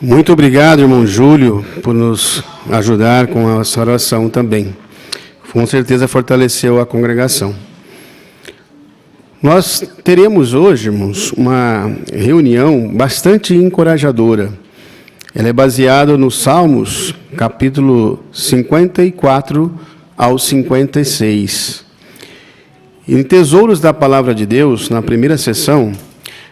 Muito obrigado, irmão Júlio, por nos ajudar com essa oração também. Com certeza fortaleceu a congregação. Nós teremos hoje, irmãos, uma reunião bastante encorajadora. Ela é baseada nos Salmos, capítulo 54 ao 56. Em Tesouros da Palavra de Deus, na primeira sessão,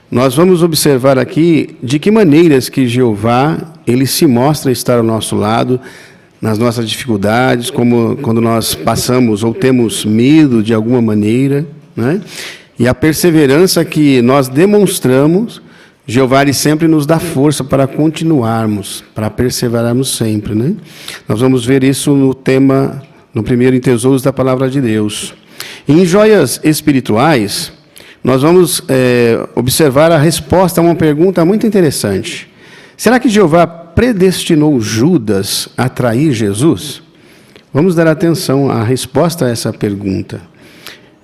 nós vamos observar aqui de que maneiras que Jeová, ele se mostra estar ao nosso lado, nas nossas dificuldades, como quando nós passamos ou temos medo de alguma maneira, né? E a perseverança que nós demonstramos, Jeová ele sempre nos dá força para continuarmos, para perseverarmos sempre, né? Nós vamos ver isso no tema, no primeiro em Tesouros da Palavra de Deus. Em Joias Espirituais, nós vamos observar a resposta a uma pergunta muito interessante. Será que Jeová predestinou Judas a trair Jesus? Vamos dar atenção à resposta a essa pergunta.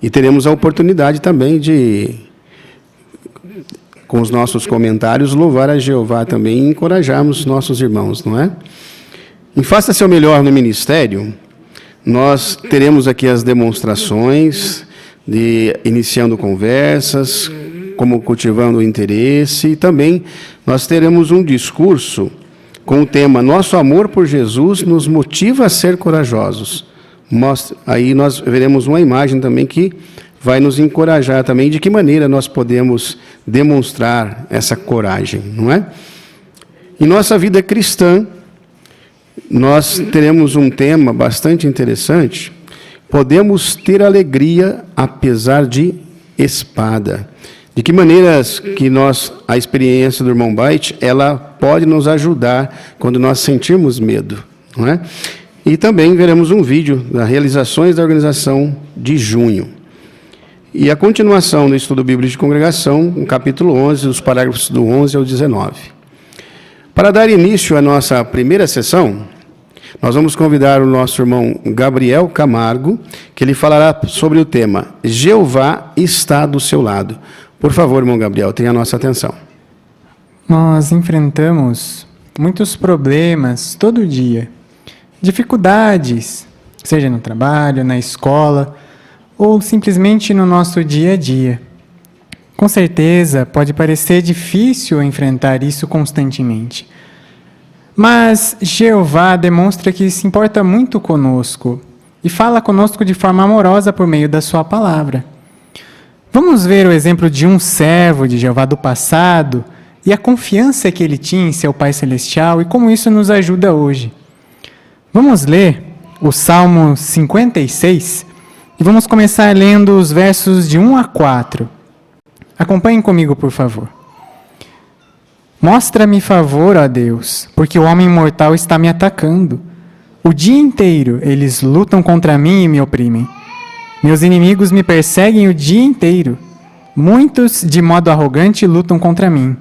E teremos a oportunidade também de, com os nossos comentários, louvar a Jeová também e encorajarmos nossos irmãos, não é? Em Faça Seu Melhor no Ministério, nós teremos aqui as demonstrações de iniciando conversas, como cultivando o interesse, e também nós teremos um discurso com o tema Nosso amor por Jesus nos motiva a ser corajosos. Aí nós veremos uma imagem também que vai nos encorajar também de que maneira nós podemos demonstrar essa coragem, não é? Em nossa vida cristã, nós teremos um tema bastante interessante. Podemos ter alegria apesar de espada. De que maneiras que a experiência do irmão Bait, ela pode nos ajudar quando nós sentirmos medo, não é? E também veremos um vídeo das realizações da organização de junho. E a continuação do estudo bíblico de congregação, no capítulo 11, dos parágrafos do 11 ao 19. Para dar início à nossa primeira sessão, nós vamos convidar o nosso irmão Gabriel Camargo, que ele falará sobre o tema Jeová está do seu lado. Por favor, irmão Gabriel, tenha a nossa atenção. Nós enfrentamos muitos problemas todo dia, dificuldades, seja no trabalho, na escola, ou simplesmente no nosso dia a dia. Com certeza, pode parecer difícil enfrentar isso constantemente. Mas Jeová demonstra que se importa muito conosco e fala conosco de forma amorosa por meio da sua palavra. Vamos ver o exemplo de um servo de Jeová do passado e a confiança que ele tinha em seu Pai Celestial e como isso nos ajuda hoje. Vamos ler o Salmo 56 e vamos começar lendo os versos de 1 a 4. Acompanhem comigo, por favor. Mostra-me favor, ó Deus, porque o homem mortal está me atacando. O dia inteiro eles lutam contra mim e me oprimem. Meus inimigos me perseguem o dia inteiro. Muitos, de modo arrogante, lutam contra mim.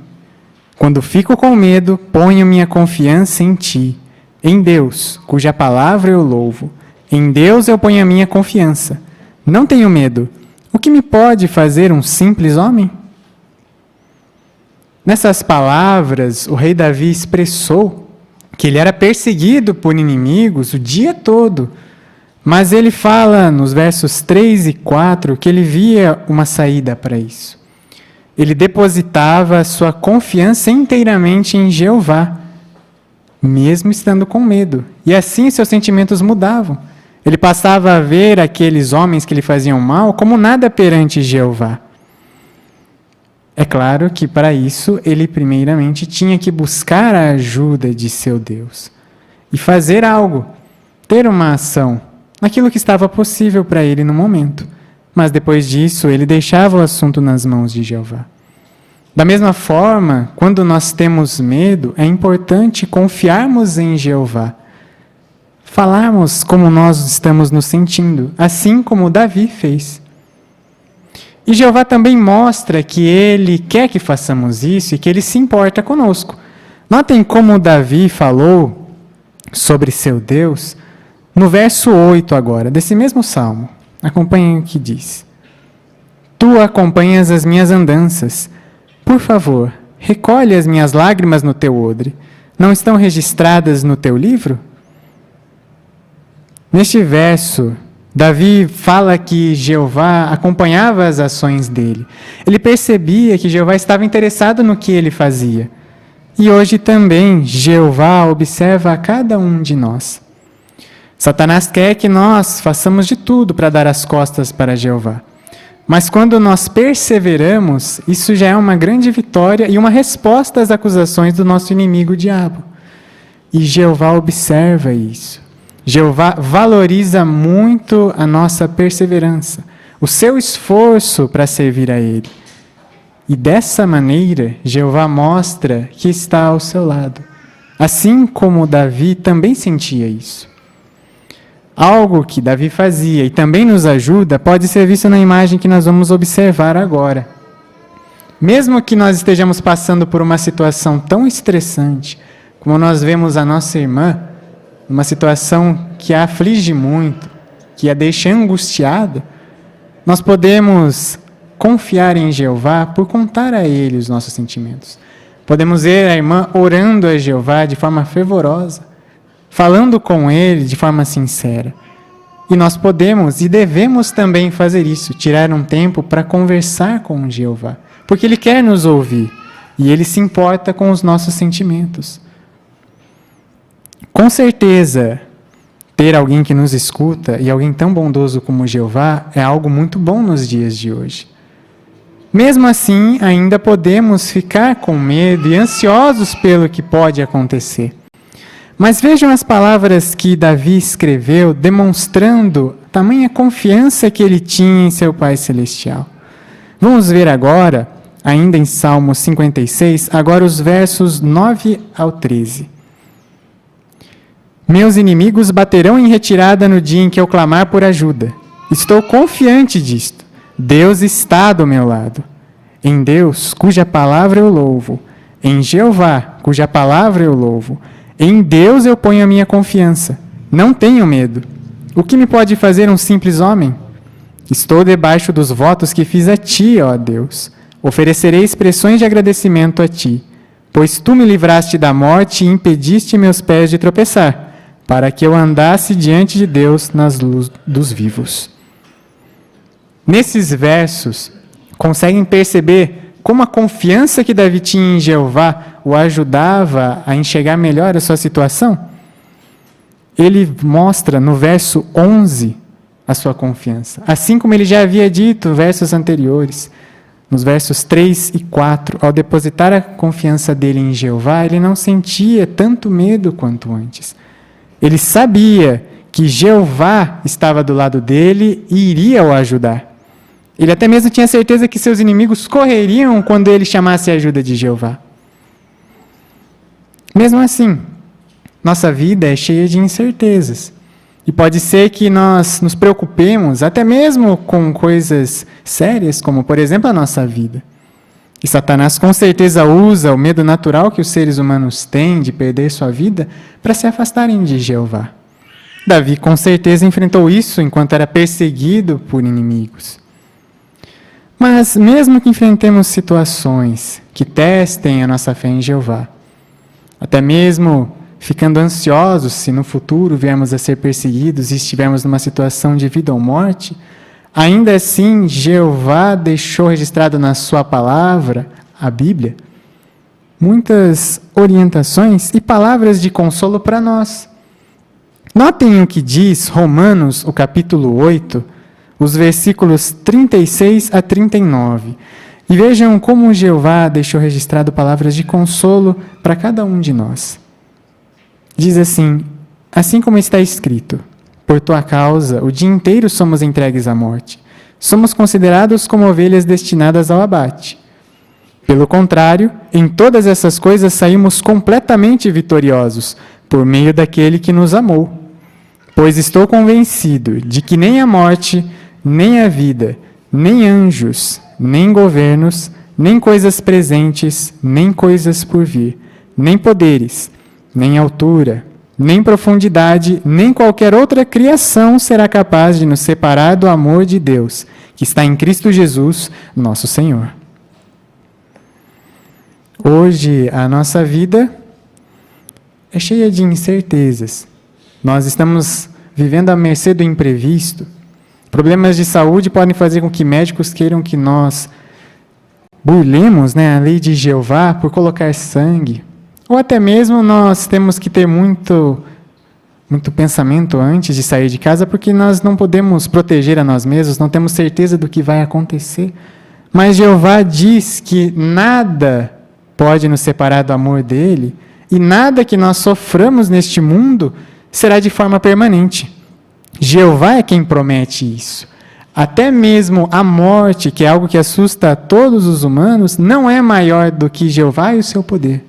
Quando fico com medo, ponho minha confiança em Ti, em Deus, cuja palavra eu louvo. Em Deus eu ponho a minha confiança. Não tenho medo. O que me pode fazer um simples homem? Nessas palavras, o rei Davi expressou que ele era perseguido por inimigos o dia todo, mas ele fala nos versos 3 e 4 que ele via uma saída para isso. Ele depositava a sua confiança inteiramente em Jeová, mesmo estando com medo, e assim seus sentimentos mudavam. Ele passava a ver aqueles homens que lhe faziam mal como nada perante Jeová. É claro que, para isso, ele primeiramente tinha que buscar a ajuda de seu Deus e fazer algo, ter uma ação, naquilo que estava possível para ele no momento. Mas depois disso, ele deixava o assunto nas mãos de Jeová. Da mesma forma, quando nós temos medo, é importante confiarmos em Jeová, falarmos como nós estamos nos sentindo, assim como Davi fez. E Jeová também mostra que Ele quer que façamos isso e que Ele se importa conosco. Notem como Davi falou sobre seu Deus no verso 8 agora, desse mesmo salmo. Acompanhem o que diz. Tu acompanhas as minhas andanças. Por favor, recolhe as minhas lágrimas no teu odre. não estão registradas no teu livro? Neste verso, Davi fala que Jeová acompanhava as ações dele. Ele percebia que Jeová estava interessado no que ele fazia. E hoje também Jeová observa a cada um de nós. Satanás quer que nós façamos de tudo para dar as costas para Jeová. Mas quando nós perseveramos, isso já é uma grande vitória e uma resposta às acusações do nosso inimigo, o diabo. E Jeová observa isso. Jeová valoriza muito a nossa perseverança, o seu esforço para servir a Ele. E dessa maneira, Jeová mostra que está ao seu lado. Assim como Davi também sentia isso. Algo que Davi fazia e também nos ajuda pode ser visto na imagem que nós vamos observar agora. Mesmo que nós estejamos passando por uma situação tão estressante, como nós vemos a nossa irmã, uma situação que a aflige muito, que a deixa angustiada, nós podemos confiar em Jeová por contar a Ele os nossos sentimentos. Podemos ver a irmã orando a Jeová de forma fervorosa, falando com Ele de forma sincera. E nós podemos e devemos também fazer isso, tirar um tempo para conversar com Jeová, porque Ele quer nos ouvir e Ele se importa com os nossos sentimentos. Com certeza, ter alguém que nos escuta e alguém tão bondoso como Jeová é algo muito bom nos dias de hoje. Mesmo assim, ainda podemos ficar com medo e ansiosos pelo que pode acontecer. Mas vejam as palavras que Davi escreveu, demonstrando tamanha confiança que ele tinha em seu Pai Celestial. Vamos ver agora, ainda em Salmo 56, agora os versos 9 ao 13. Meus inimigos baterão em retirada no dia em que eu clamar por ajuda. Estou confiante disto. Deus está do meu lado. Em Deus, cuja palavra eu louvo. Em Jeová, cuja palavra eu louvo. Em Deus eu ponho a minha confiança. Não tenho medo. O que me pode fazer um simples homem? Estou debaixo dos votos que fiz a ti, ó Deus. Oferecerei expressões de agradecimento a ti, pois tu me livraste da morte e impediste meus pés de tropeçar, para que eu andasse diante de Deus nas luzes dos vivos. Nesses versos, conseguem perceber como a confiança que Davi tinha em Jeová o ajudava a enxergar melhor a sua situação? Ele mostra no verso 11 a sua confiança. Assim como ele já havia dito versos anteriores, nos versos 3 e 4, ao depositar a confiança dele em Jeová, ele não sentia tanto medo quanto antes. Ele sabia que Jeová estava do lado dele e iria o ajudar. Ele até mesmo tinha certeza que seus inimigos correriam quando ele chamasse a ajuda de Jeová. Mesmo assim, nossa vida é cheia de incertezas. E pode ser que nós nos preocupemos até mesmo com coisas sérias, como, por exemplo, a nossa vida. E Satanás com certeza usa o medo natural que os seres humanos têm de perder sua vida para se afastarem de Jeová. Davi com certeza enfrentou isso enquanto era perseguido por inimigos. Mas mesmo que enfrentemos situações que testem a nossa fé em Jeová, até mesmo ficando ansiosos se no futuro viermos a ser perseguidos e estivermos numa situação de vida ou morte, ainda assim Jeová deixou registrado na sua palavra, a Bíblia, muitas orientações e palavras de consolo para nós. Notem o que diz Romanos, o capítulo 8, os versículos 36 a 39. E vejam como Jeová deixou registrado palavras de consolo para cada um de nós. Diz assim: assim como está escrito, por tua causa, o dia inteiro somos entregues à morte. Somos considerados como ovelhas destinadas ao abate. Pelo contrário, em todas essas coisas saímos completamente vitoriosos, por meio daquele que nos amou. Pois estou convencido de que nem a morte, nem a vida, nem anjos, nem governos, nem coisas presentes, nem coisas por vir, nem poderes, nem altura, nem profundidade, nem qualquer outra criação será capaz de nos separar do amor de Deus, que está em Cristo Jesus, nosso Senhor. Hoje, a nossa vida é cheia de incertezas. Nós estamos vivendo à mercê do imprevisto. Problemas de saúde podem fazer com que médicos queiram que nós burlemos, a lei de Jeová por colocar sangue. Ou até mesmo nós temos que ter muito pensamento antes de sair de casa, porque nós não podemos proteger a nós mesmos, não temos certeza do que vai acontecer. Mas Jeová diz que nada pode nos separar do amor dele, e nada que nós soframos neste mundo será de forma permanente. Jeová é quem promete isso. Até mesmo a morte, que é algo que assusta a todos os humanos, não é maior do que Jeová e o seu poder.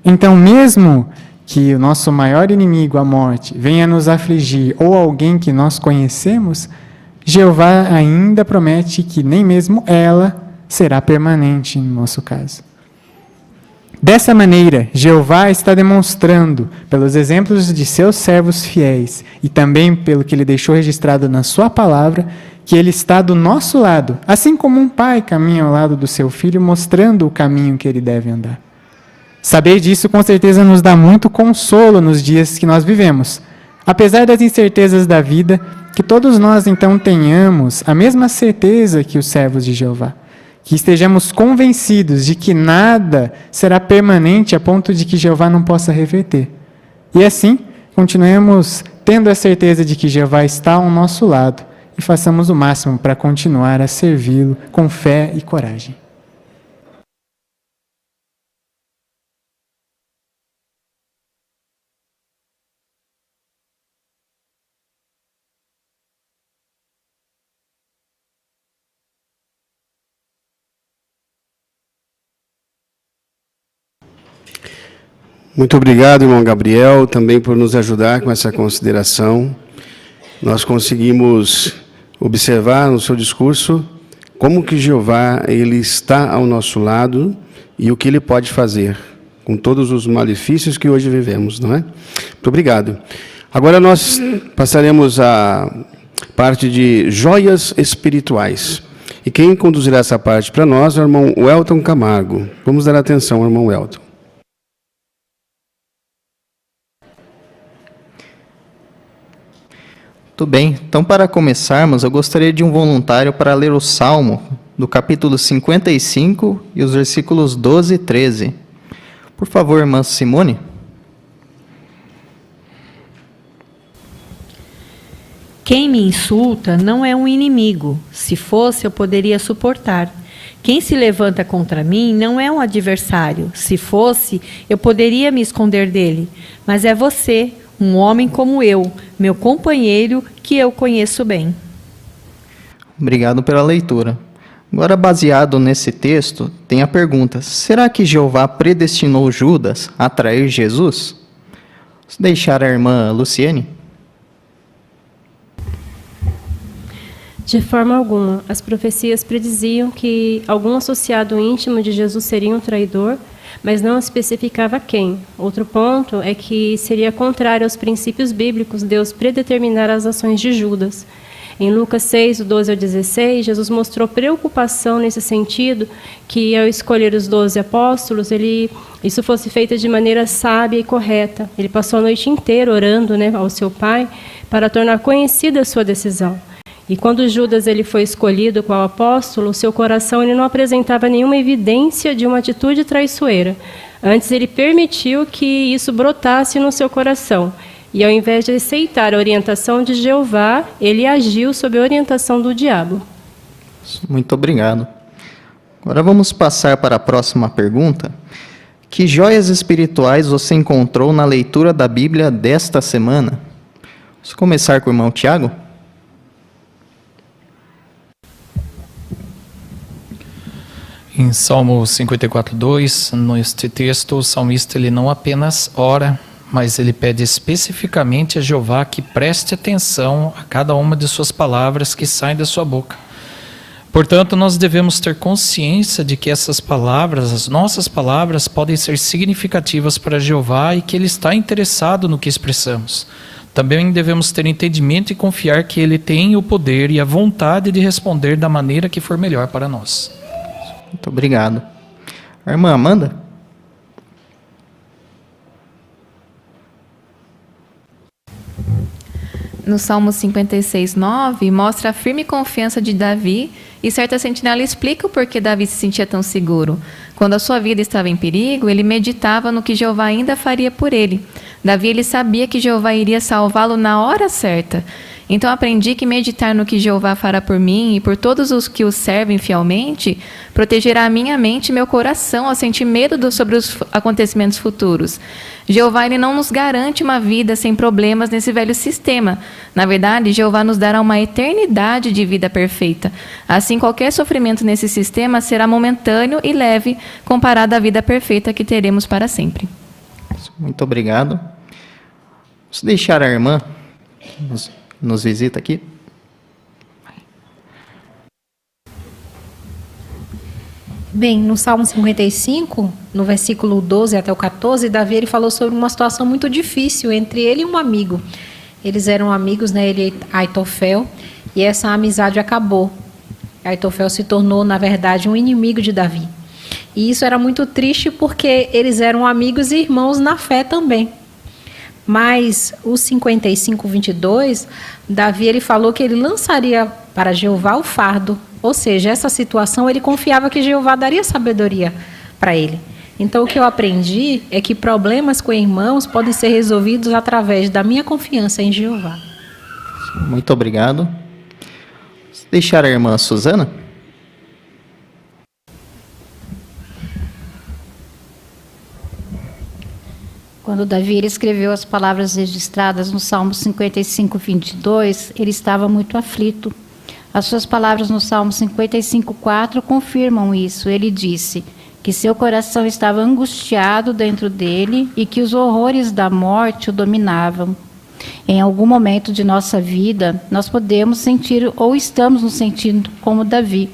Então, mesmo que o nosso maior inimigo, a morte, venha nos afligir, ou alguém que nós conhecemos, Jeová ainda promete que nem mesmo ela será permanente no nosso caso. Dessa maneira, Jeová está demonstrando, pelos exemplos de seus servos fiéis, e também pelo que ele deixou registrado na sua palavra, que ele está do nosso lado, assim como um pai caminha ao lado do seu filho, mostrando o caminho que ele deve andar. Saber disso, com certeza, nos dá muito consolo nos dias que nós vivemos. Apesar das incertezas da vida, que todos nós, então, tenhamos a mesma certeza que os servos de Jeová. Que estejamos convencidos de que nada será permanente a ponto de que Jeová não possa reverter. E assim, continuemos tendo a certeza de que Jeová está ao nosso lado e façamos o máximo para continuar a servi-lo com fé e coragem. Muito obrigado, irmão Gabriel, também por nos ajudar com essa consideração. Nós conseguimos observar no seu discurso como que Jeová ele está ao nosso lado e o que ele pode fazer com todos os malefícios que hoje vivemos, não é? Muito obrigado. Agora nós passaremos à parte de joias espirituais. E quem conduzirá essa parte para nós é o irmão Welton Camargo. Vamos dar atenção ao irmão Welton. Tudo bem, então para começarmos, eu gostaria de um voluntário para ler o Salmo, do capítulo 55 e os versículos 12 e 13. Por favor, irmã Simone. Quem me insulta não é um inimigo. Se fosse, eu poderia suportar. Quem se levanta contra mim não é um adversário. Se fosse, eu poderia me esconder dele. Mas é você, um homem como eu, meu companheiro, que eu conheço bem. Obrigado pela leitura. Agora, baseado nesse texto, tem a pergunta: será que Jeová predestinou Judas a trair Jesus? Vou deixar a irmã Luciene. De forma alguma. As profecias prediziam que algum associado íntimo de Jesus seria um traidor, mas não especificava quem. Outro ponto é que seria contrário aos princípios bíblicos Deus predeterminar as ações de Judas. Em Lucas 6, do 12 ao 16, Jesus mostrou preocupação nesse sentido, que ao escolher os 12 apóstolos, isso fosse feito de maneira sábia e correta. Ele passou a noite inteira orando, ao seu Pai para tornar conhecida a sua decisão. E quando Judas foi escolhido qual apóstolo, o seu coração não apresentava nenhuma evidência de uma atitude traiçoeira. Antes, ele permitiu que isso brotasse no seu coração. E ao invés de aceitar a orientação de Jeová, ele agiu sob a orientação do diabo. Muito obrigado. Agora vamos passar para a próxima pergunta. Que joias espirituais você encontrou na leitura da Bíblia desta semana? Vamos começar com o irmão Tiago. Em Salmo 54:2, neste texto, o salmista ele não apenas ora, mas ele pede especificamente a Jeová que preste atenção a cada uma de suas palavras que saem da sua boca. Portanto, nós devemos ter consciência de que essas palavras, as nossas palavras, podem ser significativas para Jeová e que Ele está interessado no que expressamos. Também devemos ter entendimento e confiar que Ele tem o poder e a vontade de responder da maneira que for melhor para nós. Muito obrigado. A irmã Amanda? no Salmo 56:9, mostra a firme confiança de Davi, e certa sentinela explica o porquê Davi se sentia tão seguro. Quando a sua vida estava em perigo, ele meditava no que Jeová ainda faria por ele. Davi, ele sabia que Jeová iria salvá-lo na hora certa. Então aprendi que meditar no que Jeová fará por mim e por todos os que o servem fielmente protegerá a minha mente e meu coração a sentir medo sobre os acontecimentos futuros. Jeová, ele não nos garante uma vida sem problemas nesse velho sistema. Na verdade, Jeová nos dará uma eternidade de vida perfeita. Assim, qualquer sofrimento nesse sistema será momentâneo e leve comparado à vida perfeita que teremos para sempre. Muito obrigado. Vamos deixar a irmã nos visita aqui. Bem, no Salmo 55, no versículo 12 até o 14, Davi ele falou sobre uma situação muito difícil entre ele e um amigo. Eles eram amigos, né, ele e Aitofel, e essa amizade acabou. Aitofel se tornou, na verdade, um inimigo de Davi. E isso era muito triste porque eles eram amigos e irmãos na fé também. Mas o 55:22, Davi ele falou que ele lançaria para Jeová o fardo, ou seja, essa situação ele confiava que Jeová daria sabedoria para ele. Então o que eu aprendi é que problemas com irmãos podem ser resolvidos através da minha confiança em Jeová. Muito obrigado. Vamos deixar a irmã Suzana. Quando Davi ele escreveu as palavras registradas no Salmo 55:22, ele estava muito aflito. As suas palavras no Salmo 55:4 confirmam isso. Ele disse que seu coração estava angustiado dentro dele e que os horrores da morte o dominavam. Em algum momento de nossa vida, nós podemos sentir ou estamos nos sentindo como Davi.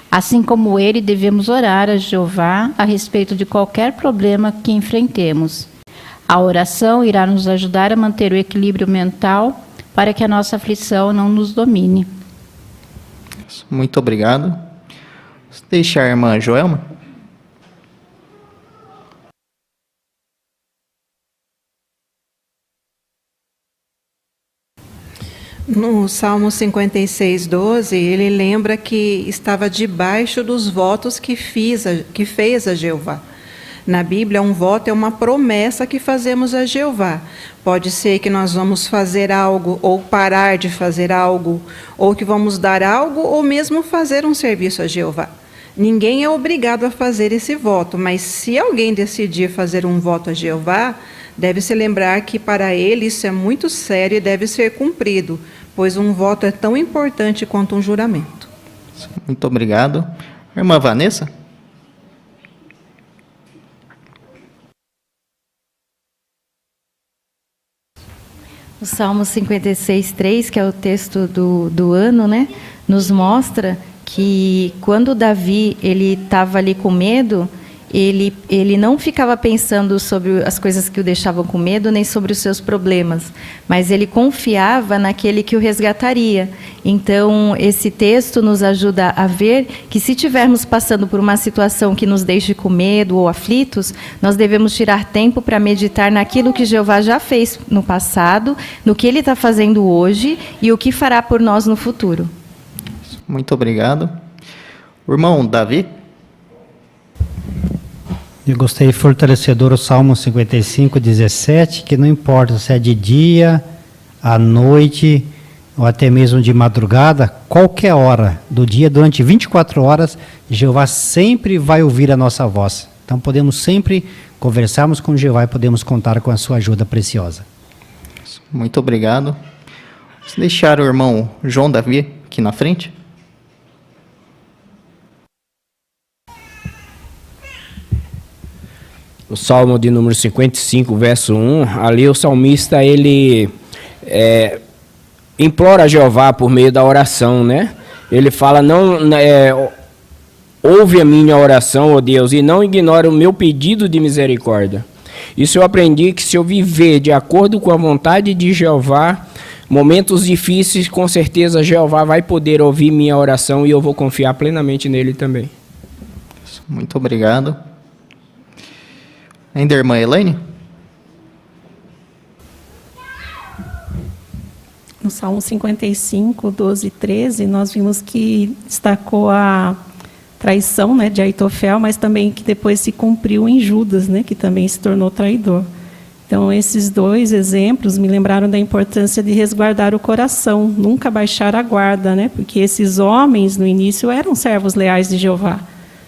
Assim como ele, devemos orar a Jeová a respeito de qualquer problema que enfrentemos. A oração irá nos ajudar a manter o equilíbrio mental para que a nossa aflição não nos domine. Muito obrigado. Vamos deixar a irmã Joelma. No Salmo 56:12, ele lembra que estava debaixo dos votos que fez a Jeová. Na Bíblia, um voto é uma promessa que fazemos a Jeová. Pode ser que nós vamos fazer algo, ou parar de fazer algo, ou que vamos dar algo, ou mesmo fazer um serviço a Jeová. Ninguém é obrigado a fazer esse voto, mas se alguém decidir fazer um voto a Jeová, deve-se lembrar que para ele isso é muito sério e deve ser cumprido, pois um voto é tão importante quanto um juramento. Muito obrigado. Irmã Vanessa? O Salmo 56:3, que é o texto do ano, né, nos mostra que quando Davi ele estava ali com medo, ele não ficava pensando sobre as coisas que o deixavam com medo, nem sobre os seus problemas, mas ele confiava naquele que o resgataria. Então, esse texto nos ajuda a ver que se estivermos passando por uma situação que nos deixe com medo ou aflitos, nós devemos tirar tempo para meditar naquilo que Jeová já fez no passado, no que Ele está fazendo hoje e o que fará por nós no futuro. Muito obrigado. O irmão Davi? Eu gostei fortalecedor o Salmo 55:17, que não importa se é de dia, à noite, ou até mesmo de madrugada, qualquer hora do dia, durante 24 horas, Jeová sempre vai ouvir a nossa voz. Então podemos sempre conversarmos com Jeová e podemos contar com a sua ajuda preciosa. Muito obrigado. Vamos deixar o irmão João Davi aqui na frente. O Salmo de número 55, verso 1, ali o salmista, ele implora a Jeová por meio da oração, né? Ele fala, ouve a minha oração, ó Deus, e não ignore o meu pedido de misericórdia. Isso eu aprendi, que se eu viver de acordo com a vontade de Jeová, momentos difíceis, com certeza Jeová vai poder ouvir minha oração e eu vou confiar plenamente nele também. Muito obrigado. Ainda a irmã Elaine? no Salmo 55, 12 e 13, nós vimos que destacou a traição, né, de Aitofel, mas também que depois se cumpriu em Judas, né, que também se tornou traidor. Então, esses dois exemplos me lembraram da importância de resguardar o coração, nunca baixar a guarda, né, porque esses homens, no início, eram servos leais de Jeová,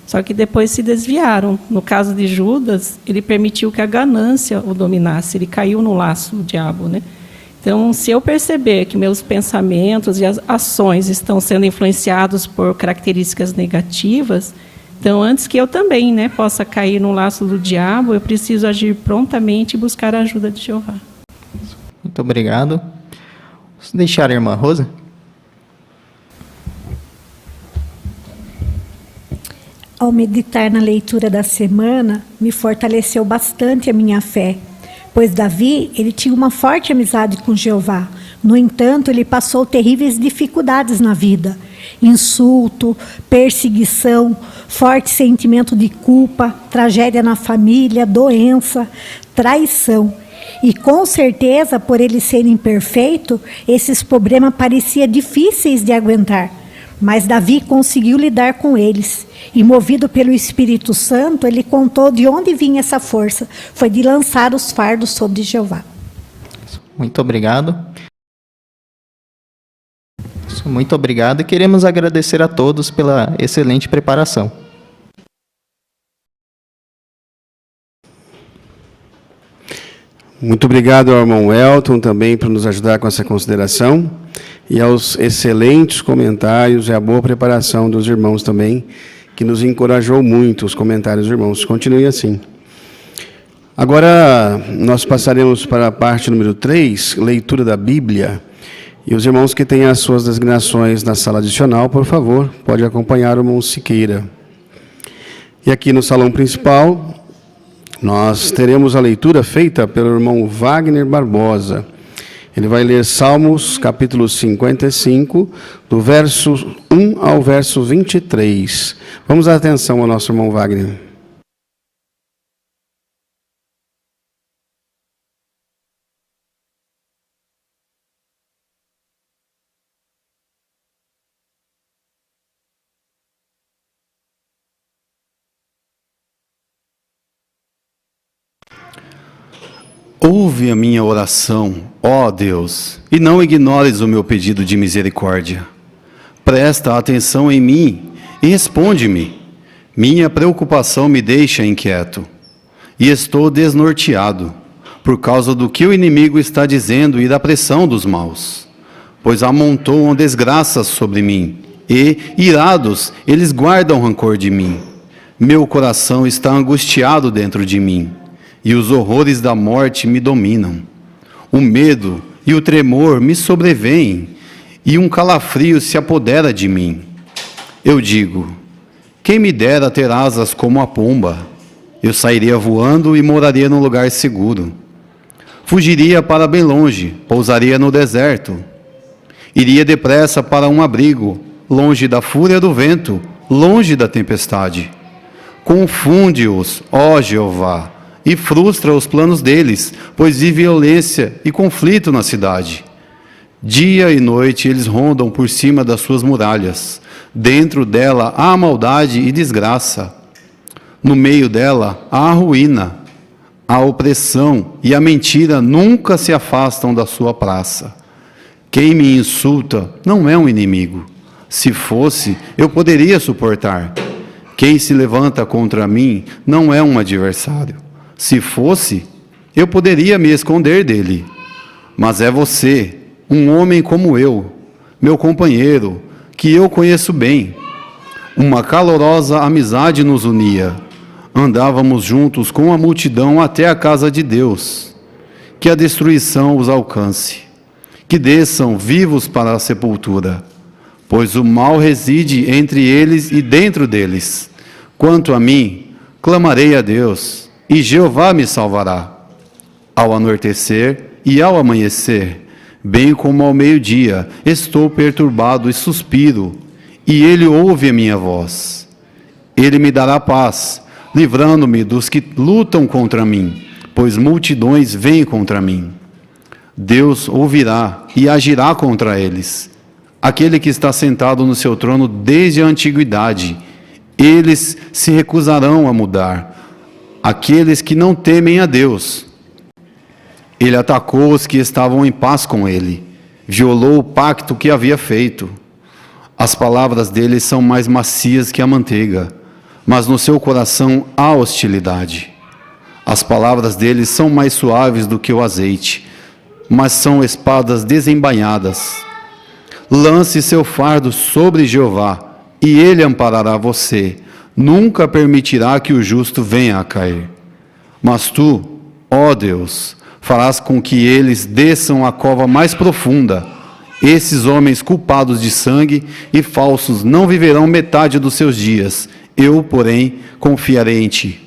só que depois se desviaram. No caso de Judas, ele permitiu que a ganância o dominasse, ele caiu no laço do diabo, né? Então, se eu perceber que meus pensamentos e as ações estão sendo influenciados por características negativas, então, antes que eu também, né, possa cair no laço do diabo, eu preciso agir prontamente e buscar a ajuda de Jeová. Muito obrigado. Vamos deixar a irmã Rosa? Ao meditar na leitura da semana, me fortaleceu bastante a minha fé, pois Davi, ele tinha uma forte amizade com Jeová. No entanto, ele passou terríveis dificuldades na vida. Insulto, perseguição, forte sentimento de culpa, tragédia na família, doença, traição. E com certeza, por ele ser imperfeito, esses problemas pareciam difíceis de aguentar. Mas Davi conseguiu lidar com eles. E movido pelo Espírito Santo, ele contou de onde vinha essa força. Foi de lançar os fardos sobre Jeová. Muito obrigado. Muito obrigado e queremos agradecer a todos pela excelente preparação. Muito obrigado ao irmão Elton também por nos ajudar com essa consideração e aos excelentes comentários e a boa preparação dos irmãos também, que nos encorajou muito os comentários dos irmãos. Continue assim. Agora nós passaremos para a parte número 3, leitura da Bíblia. E os irmãos que têm as suas designações na sala adicional, por favor, pode acompanhar o irmão Siqueira. E aqui no salão principal, nós teremos a leitura feita pelo irmão Wagner Barbosa. Ele vai ler Salmos, capítulo 55, do verso 1 ao verso 23. Vamos dar atenção ao nosso irmão Wagner. Ouve a minha oração, ó Deus, e não ignores o meu pedido de misericórdia. Presta atenção em mim e responde-me. Minha preocupação me deixa inquieto e estou desnorteado por causa do que o inimigo está dizendo e da pressão dos maus, pois amontoam desgraças sobre mim e, irados, eles guardam rancor de mim. Meu coração está angustiado dentro de mim e os horrores da morte me dominam. O medo e o tremor me sobrevêm, e um calafrio se apodera de mim. Eu digo, quem me dera ter asas como a pomba? Eu sairia voando e moraria num lugar seguro. Fugiria para bem longe, pousaria no deserto. Iria depressa para um abrigo, longe da fúria do vento, longe da tempestade. Confunde-os, ó Jeová, e frustra os planos deles, pois vi violência e conflito na cidade. Dia e noite eles rondam por cima das suas muralhas. Dentro dela há maldade e desgraça. No meio dela há a ruína. A opressão e a mentira nunca se afastam da sua praça. Quem me insulta não é um inimigo. Se fosse, eu poderia suportar. Quem se levanta contra mim não é um adversário. Se fosse, eu poderia me esconder dele. Mas é você, um homem como eu, meu companheiro, que eu conheço bem. Uma calorosa amizade nos unia. Andávamos juntos com a multidão até a casa de Deus. Que a destruição os alcance. Que desçam vivos para a sepultura. Pois o mal reside entre eles e dentro deles. Quanto a mim, clamarei a Deus, e Jeová me salvará. Ao anoitecer e ao amanhecer, bem como ao meio-dia, estou perturbado e suspiro, e ele ouve a minha voz. Ele me dará paz, livrando-me dos que lutam contra mim, pois multidões vêm contra mim. Deus ouvirá e agirá contra eles. Aquele que está sentado no seu trono desde a antiguidade, eles se recusarão a mudar. Aqueles que não temem a Deus. Ele atacou os que estavam em paz com ele, violou o pacto que havia feito. As palavras dele são mais macias que a manteiga, mas no seu coração há hostilidade. As palavras dele são mais suaves do que o azeite, mas são espadas desembainhadas. Lance seu fardo sobre Jeová, e ele amparará você. Nunca permitirá que o justo venha a cair. Mas tu, ó Deus, farás com que eles desçam à cova mais profunda. Esses homens culpados de sangue e falsos não viverão metade dos seus dias. Eu, porém, confiarei em ti.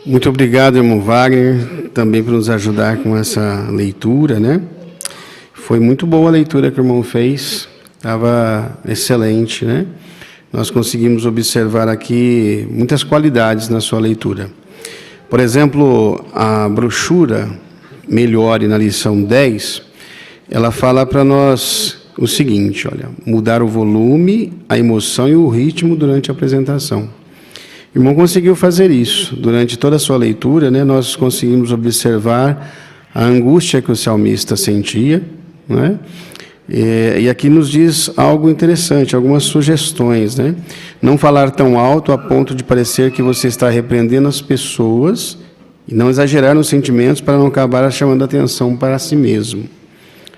Muito obrigado, irmão Wagner, também por nos ajudar com essa leitura, né? Foi muito boa a leitura que o irmão fez, estava excelente, né? Nós conseguimos observar aqui muitas qualidades na sua leitura. Por exemplo, a brochura Melhore na lição 10, ela fala para nós o seguinte, olha, mudar o volume, a emoção e o ritmo durante a apresentação. O irmão conseguiu fazer isso. Durante toda a sua leitura, né, nós conseguimos observar a angústia que o salmista sentia, né? E aqui nos diz algo interessante, algumas sugestões, né? Não falar tão alto a ponto de parecer que você está repreendendo as pessoas e não exagerar nos sentimentos para não acabar chamando a atenção para si mesmo.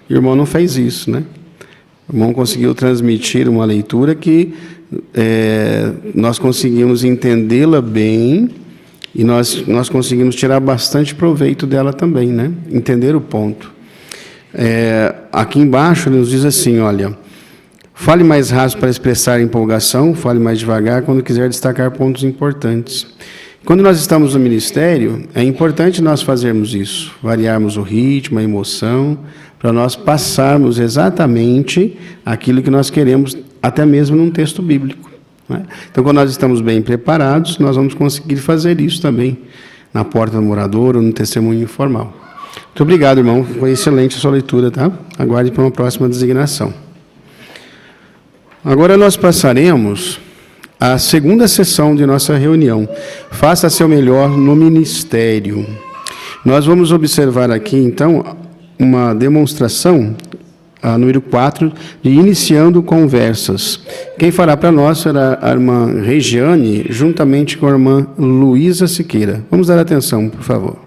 O irmão não fez isso, né? O irmão conseguiu transmitir uma leitura que nós conseguimos entendê-la bem e nós conseguimos tirar bastante proveito dela também, né? Entender o ponto. Aqui embaixo ele nos diz assim, olha, fale mais rápido para expressar empolgação, fale mais devagar quando quiser destacar pontos importantes. Quando nós estamos no ministério, é importante nós fazermos isso, variarmos o ritmo, a emoção, para nós passarmos exatamente aquilo que nós queremos, até mesmo num texto bíblico, né? Então, quando nós estamos bem preparados, nós vamos conseguir fazer isso também, na porta do morador ou no testemunho informal. Muito obrigado, irmão. Foi excelente a sua leitura, tá? Aguarde para uma próxima designação. Agora nós passaremos à segunda sessão de nossa reunião. Faça seu melhor no ministério. Nós vamos observar aqui, então, uma demonstração, a número 4, de iniciando conversas. Quem fará para nós será a irmã Regiane, juntamente com a irmã Luísa Siqueira. Vamos dar atenção, por favor.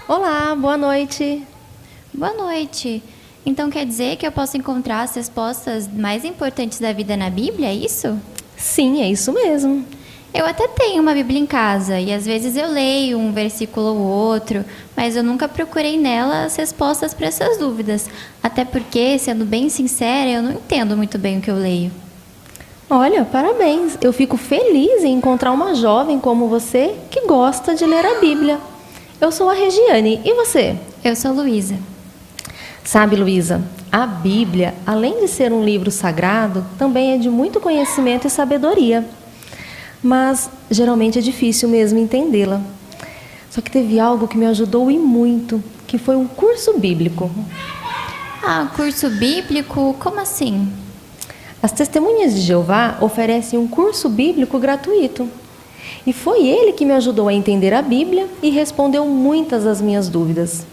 Olá, boa noite. Boa noite. Então quer dizer que eu posso encontrar as respostas mais importantes da vida na Bíblia, é isso? Sim, é isso mesmo. Eu até tenho uma Bíblia em casa e às vezes eu leio um versículo ou outro, mas eu nunca procurei nela as respostas para essas dúvidas. Até porque, sendo bem sincera, eu não entendo muito bem o que eu leio. Olha, parabéns. Eu fico feliz em encontrar uma jovem como você que gosta de ler a Bíblia. Eu sou a Regiane. E você? Eu sou Luísa. Sabe, Luísa, a Bíblia, além de ser um livro sagrado, também é de muito conhecimento e sabedoria. Mas, geralmente, é difícil mesmo entendê-la. Só que teve algo que me ajudou e muito, que foi um curso bíblico. Ah, curso bíblico? Como assim? As Testemunhas de Jeová oferecem um curso bíblico gratuito. E foi ele que me ajudou a entender a Bíblia e respondeu muitas das minhas dúvidas.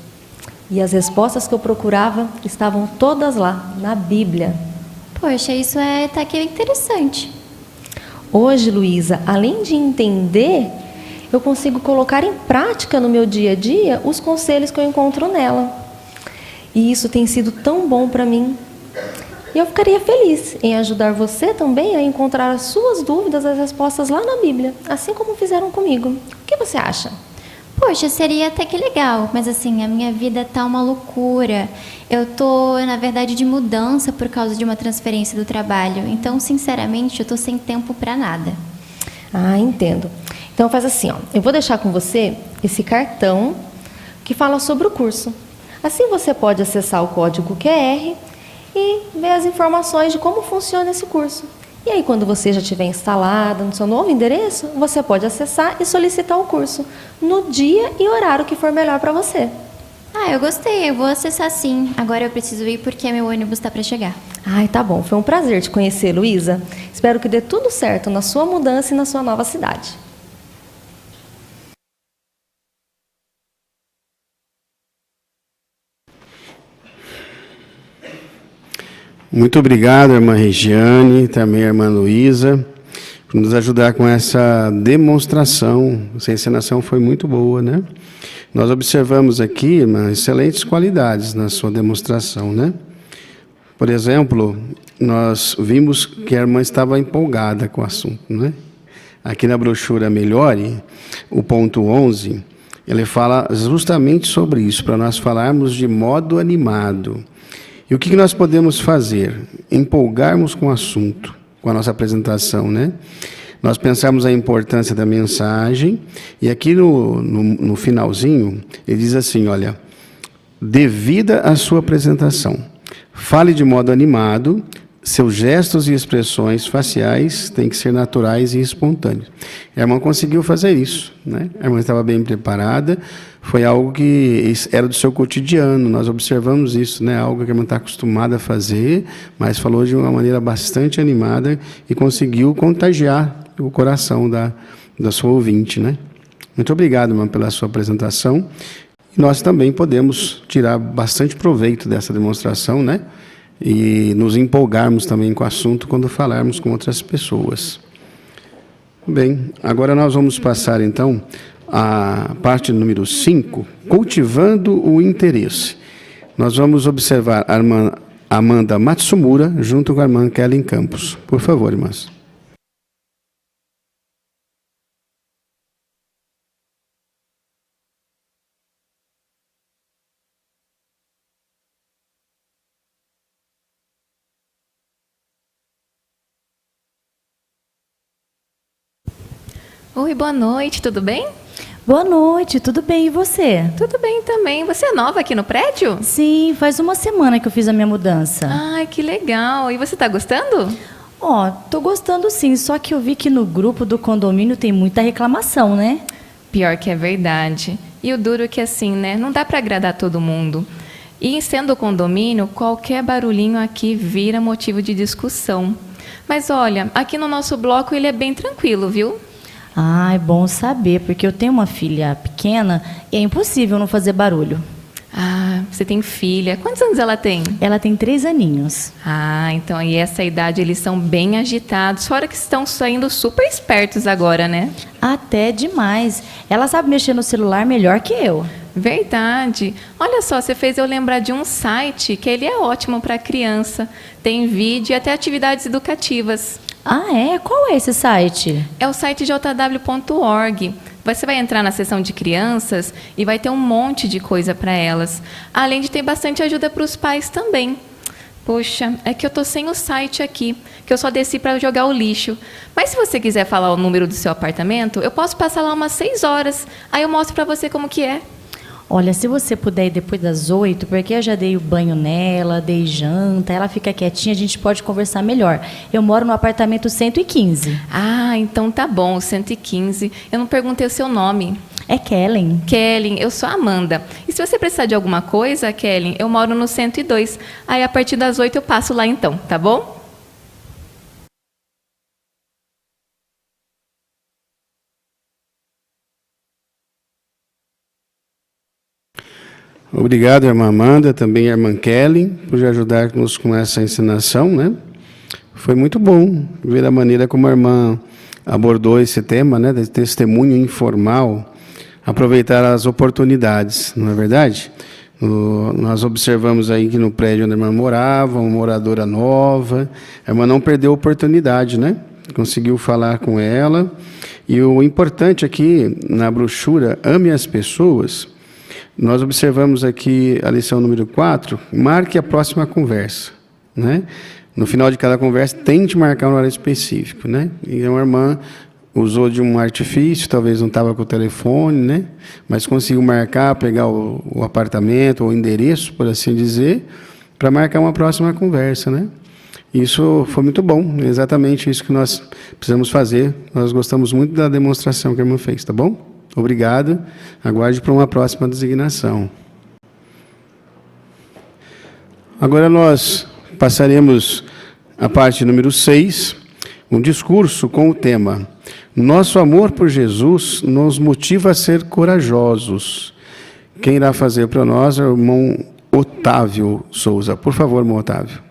E as respostas que eu procurava estavam todas lá, na Bíblia. Poxa, isso é até que interessante. Hoje, Luísa, além de entender, eu consigo colocar em prática no meu dia a dia os conselhos que eu encontro nela. E isso tem sido tão bom para mim. E eu ficaria feliz em ajudar você também a encontrar as suas dúvidas, as respostas lá na Bíblia, assim como fizeram comigo. O que você acha? Poxa, seria até que legal, mas assim, a minha vida tá uma loucura. Eu tô, na verdade, de mudança por causa de uma transferência do trabalho. Então, sinceramente, eu tô sem tempo para nada. Ah, entendo. Então faz assim, ó, eu vou deixar com você esse cartão que fala sobre o curso. Assim você pode acessar o código QR e ver as informações de como funciona esse curso. E aí, quando você já estiver instalada no seu novo endereço, você pode acessar e solicitar o curso no dia e horário que for melhor para você. Ah, eu gostei, eu vou acessar sim. Agora eu preciso ir porque meu ônibus está para chegar. Ai, tá bom. Foi um prazer te conhecer, Luísa. Espero que dê tudo certo na sua mudança e na sua nova cidade. Muito obrigado, irmã Regiane, também a irmã Luísa, por nos ajudar com essa demonstração. Essa encenação foi muito boa, né? Nós observamos aqui, irmã, excelentes qualidades na sua demonstração, né? Por exemplo, nós vimos que a irmã estava empolgada com o assunto, né? Aqui na brochura Melhore, o ponto 11, ele fala justamente sobre isso, para nós falarmos de modo animado. E o que nós podemos fazer? Empolgarmos com o assunto, com a nossa apresentação, né? Nós pensamos a importância da mensagem, e aqui no finalzinho, ele diz assim, olha, devida à sua apresentação, fale de modo animado, seus gestos e expressões faciais têm que ser naturais e espontâneos. A irmã conseguiu fazer isso, né? A irmã estava bem preparada, foi algo que era do seu cotidiano, nós observamos isso, né? Algo que a irmã está acostumada a fazer, mas falou de uma maneira bastante animada e conseguiu contagiar o coração da sua ouvinte, né? Muito obrigado, irmã, pela sua apresentação. E nós também podemos tirar bastante proveito dessa demonstração, né? E nos empolgarmos também com o assunto quando falarmos com outras pessoas. Bem, agora nós vamos passar então a parte número 5, cultivando o interesse. Nós vamos observar a irmã Amanda Matsumura junto com a irmã Kellen Campos. Por favor, irmãs. Oi, boa noite, tudo bem? Boa noite, tudo bem, e você? Tudo bem também. Você é nova aqui no prédio? Sim, faz uma semana que eu fiz a minha mudança. Ai, que legal. E você tá gostando? Ó, tô gostando sim, só que eu vi que no grupo do condomínio tem muita reclamação, né? Pior que é verdade. E o duro é que assim, né? Não dá para agradar todo mundo. E sendo condomínio, qualquer barulhinho aqui vira motivo de discussão. Mas olha, aqui no nosso bloco ele é bem tranquilo, viu? Ah, é bom saber, porque eu tenho uma filha pequena e é impossível não fazer barulho. Ah, você tem filha. Quantos anos ela tem? Ela tem 3 aninhos. Ah, então aí essa idade eles são bem agitados, fora que estão saindo super espertos agora, né? Até demais. Ela sabe mexer no celular melhor que eu. Verdade. Olha só, você fez eu lembrar de um site que ele é ótimo para criança. Tem vídeo e até atividades educativas. Ah, é? Qual é esse site? É o site jw.org. Você vai entrar na seção de crianças e vai ter um monte de coisa para elas. Além de ter bastante ajuda para os pais também. Poxa, é que eu tô sem o site aqui, que eu só desci para jogar o lixo. Mas se você quiser falar o número do seu apartamento, eu posso passar lá umas 6 horas. Aí eu mostro para você como que é. Olha, se você puder ir depois das 8, porque eu já dei o banho nela, dei janta, ela fica quietinha, a gente pode conversar melhor. Eu moro no apartamento 115. Ah, então tá bom, 115. Eu não perguntei o seu nome. É Kellen. Kellen, eu sou a Amanda. E se você precisar de alguma coisa, Kellen, eu moro no 102. Aí a partir das 8 eu passo lá então, tá bom? Obrigado, irmã Amanda, também a irmã Kelly, por ajudar-nos com essa ensinação, né? Foi muito bom ver a maneira como a irmã abordou esse tema, né, de testemunho informal, aproveitar as oportunidades, não é verdade? Nós observamos aí que no prédio onde a irmã morava, uma moradora nova, a irmã não perdeu a oportunidade, né? Conseguiu falar com ela. E o importante aqui, na brochura Ame as Pessoas, nós observamos aqui a lição número 4, marque a próxima conversa, né? No final de cada conversa, tente marcar um horário específico, né? E a irmã usou de um artifício, talvez não estava com o telefone, né? Mas conseguiu marcar, pegar o apartamento, ou o endereço, por assim dizer, para marcar uma próxima conversa, né? Isso foi muito bom, é exatamente isso que nós precisamos fazer. Nós gostamos muito da demonstração que a irmã fez, tá bom? Obrigado. Aguarde para uma próxima designação. Agora nós passaremos à parte número 6, um discurso com o tema: Nosso amor por Jesus nos motiva a ser corajosos. Quem irá fazer para nós é o irmão Otávio Souza. Por favor, irmão Otávio.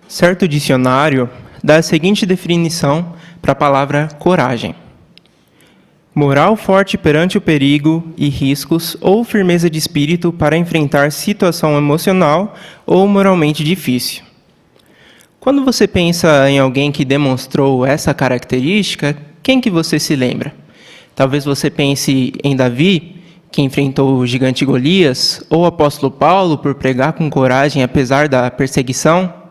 Certo dicionário dá a seguinte definição para a palavra coragem: moral forte perante o perigo e riscos ou firmeza de espírito para enfrentar situação emocional ou moralmente difícil. Quando você pensa em alguém que demonstrou essa característica, quem que você se lembra? Talvez você pense em Davi, que enfrentou o gigante Golias, ou o apóstolo Paulo por pregar com coragem apesar da perseguição.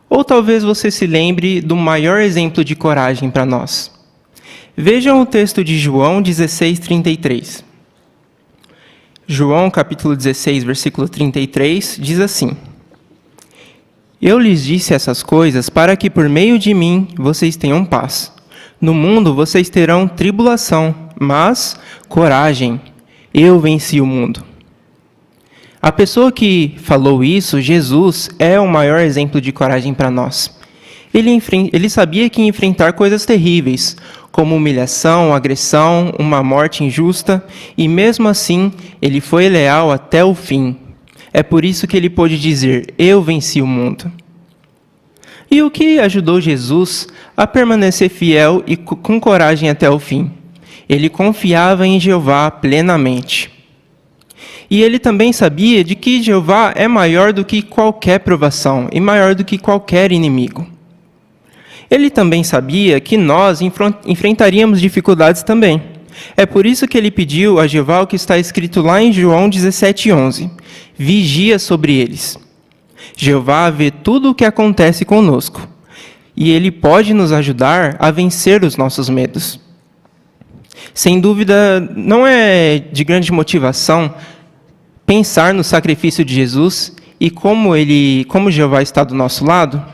Ou talvez você se lembre do maior exemplo de coragem para nós. Vejam o texto de João 16:33. João, capítulo 16, versículo 33, diz assim: Eu lhes disse essas coisas para que por meio de mim vocês tenham paz. No mundo vocês terão tribulação, mas coragem, eu venci o mundo. A pessoa que falou isso, Jesus, é o maior exemplo de coragem para nós. Ele sabia que ia enfrentar coisas terríveis, como humilhação, agressão, uma morte injusta, e mesmo assim, ele foi leal até o fim. É por isso que ele pôde dizer: eu venci o mundo. E o que ajudou Jesus a permanecer fiel e com coragem até o fim? Ele confiava em Jeová plenamente. E ele também sabia de que Jeová é maior do que qualquer provação e maior do que qualquer inimigo. Ele também sabia que nós enfrentaríamos dificuldades também. É por isso que ele pediu a Jeová o que está escrito lá em João 17:11. Vigia sobre eles. Jeová vê tudo o que acontece conosco. E ele pode nos ajudar a vencer os nossos medos. Sem dúvida, não é de grande motivação pensar no sacrifício de Jesus e como Jeová está do nosso lado.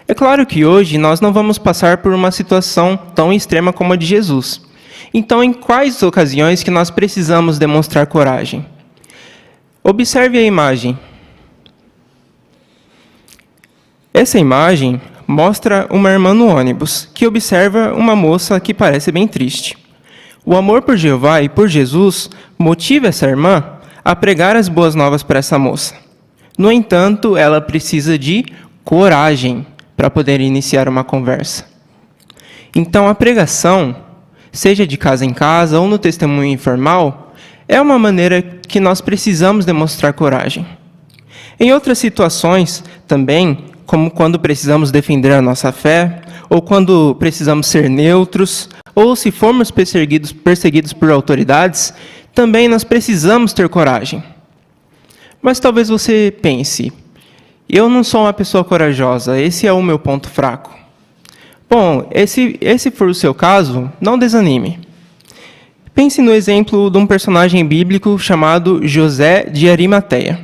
É claro que hoje nós não vamos passar por uma situação tão extrema como a de Jesus. Então, em quais ocasiões que nós precisamos demonstrar coragem? Observe a imagem. Essa imagem mostra uma irmã no ônibus, que observa uma moça que parece bem triste. O amor por Jeová e por Jesus motiva essa irmã a pregar as boas novas para essa moça. No entanto, ela precisa de coragem para poder iniciar uma conversa. Então, a pregação, seja de casa em casa ou no testemunho informal, é uma maneira que nós precisamos demonstrar coragem. Em outras situações, também, como quando precisamos defender a nossa fé, ou quando precisamos ser neutros, ou se formos perseguidos por autoridades, também nós precisamos ter coragem. Mas talvez você pense: eu não sou uma pessoa corajosa, esse é o meu ponto fraco. Bom, esse for o seu caso, não desanime. Pense no exemplo de um personagem bíblico chamado José de Arimateia.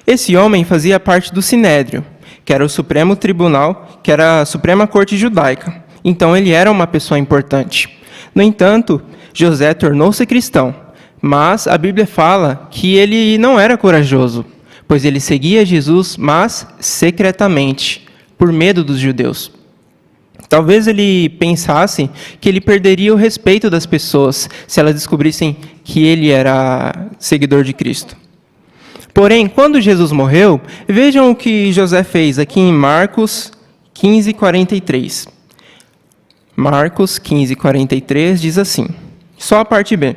Esse homem fazia parte do Sinédrio, que era o Supremo Tribunal, que era a Suprema Corte Judaica. Então ele era uma pessoa importante. No entanto, José tornou-se cristão, mas a Bíblia fala que ele não era corajoso, pois ele seguia Jesus, mas secretamente, por medo dos judeus. Talvez ele pensasse que ele perderia o respeito das pessoas se elas descobrissem que ele era seguidor de Cristo. Porém, quando Jesus morreu, vejam o que José fez aqui em Marcos 15:43. Marcos 15:43 diz assim, só a parte B.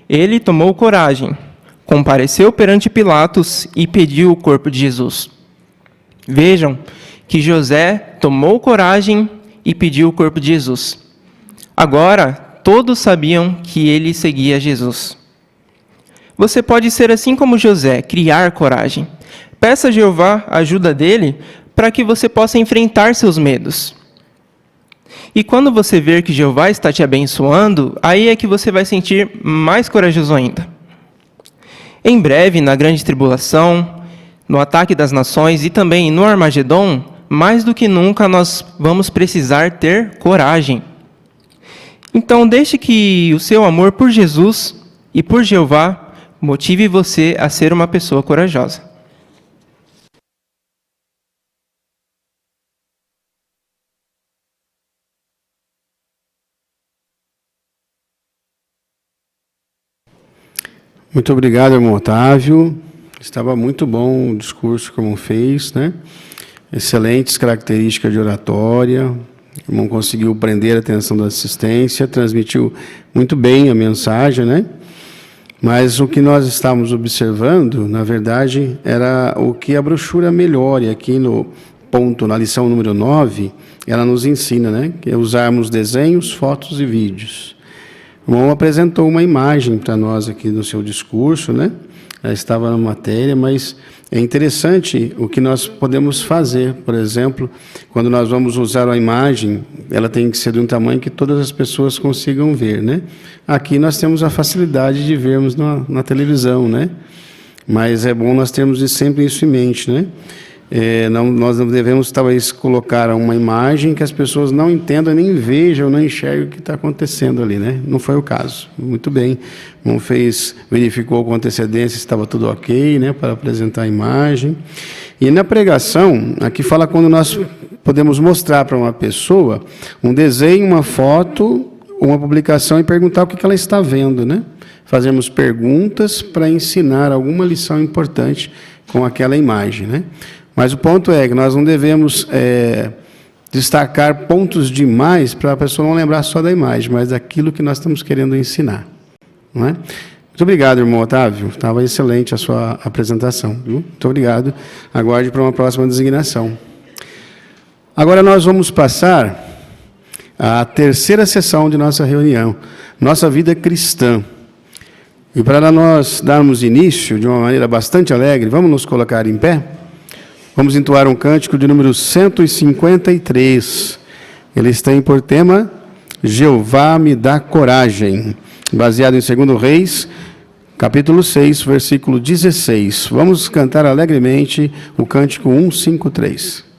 Ele tomou coragem, compareceu perante Pilatos e pediu o corpo de Jesus. Vejam que José tomou coragem e pediu o corpo de Jesus. Agora, todos sabiam que ele seguia Jesus. Você pode ser assim como José, criar coragem. Peça a Jeová a ajuda dele para que você possa enfrentar seus medos. E quando você ver que Jeová está te abençoando, aí é que você vai sentir mais corajoso ainda. Em breve, na grande tribulação, no ataque das nações e também no Armagedon, mais do que nunca nós vamos precisar ter coragem. Então, deixe que o seu amor por Jesus e por Jeová motive você a ser uma pessoa corajosa. Muito obrigado, irmão Otávio. Estava muito bom o discurso como fez, né? Excelentes características de oratória. O irmão conseguiu prender a atenção da assistência, transmitiu muito bem a mensagem, né? Mas o que nós estávamos observando, na verdade, era o que a brochura Melhore, aqui no ponto, na lição número 9, ela nos ensina, né? Que é usarmos desenhos, fotos e vídeos. O irmão apresentou uma imagem para nós aqui no seu discurso, né? Ela estava na matéria, mas é interessante o que nós podemos fazer. Por exemplo, quando nós vamos usar uma imagem, ela tem que ser de um tamanho que todas as pessoas consigam ver, né? Aqui nós temos a facilidade de vermos na televisão, né? Mas é bom nós termos sempre isso em mente, né? Nós não devemos, talvez, colocar uma imagem que as pessoas não entendam, nem vejam, não enxerguem o que está acontecendo ali, né? Não foi o caso. Muito bem. Não verificou com antecedência se estava tudo ok, né? Para apresentar a imagem. E na pregação, aqui fala quando nós podemos mostrar para uma pessoa um desenho, uma foto, uma publicação e perguntar o que ela está vendo, né? Fazemos perguntas para ensinar alguma lição importante com aquela imagem, né? Mas o ponto é que nós não devemos destacar pontos demais para a pessoa não lembrar só da imagem, mas daquilo que nós estamos querendo ensinar. Não é? Muito obrigado, irmão Otávio. Estava excelente a sua apresentação. Viu? Muito obrigado. Aguarde para uma próxima designação. Agora nós vamos passar à terceira sessão de nossa reunião, Nossa Vida Cristã. E para nós darmos início de uma maneira bastante alegre, vamos nos colocar em pé? Vamos entoar um cântico de número 153. Eles têm por tema Jeová me dá coragem, baseado em 2 Reis, capítulo 6, versículo 16. Vamos cantar alegremente o cântico 153. Jeová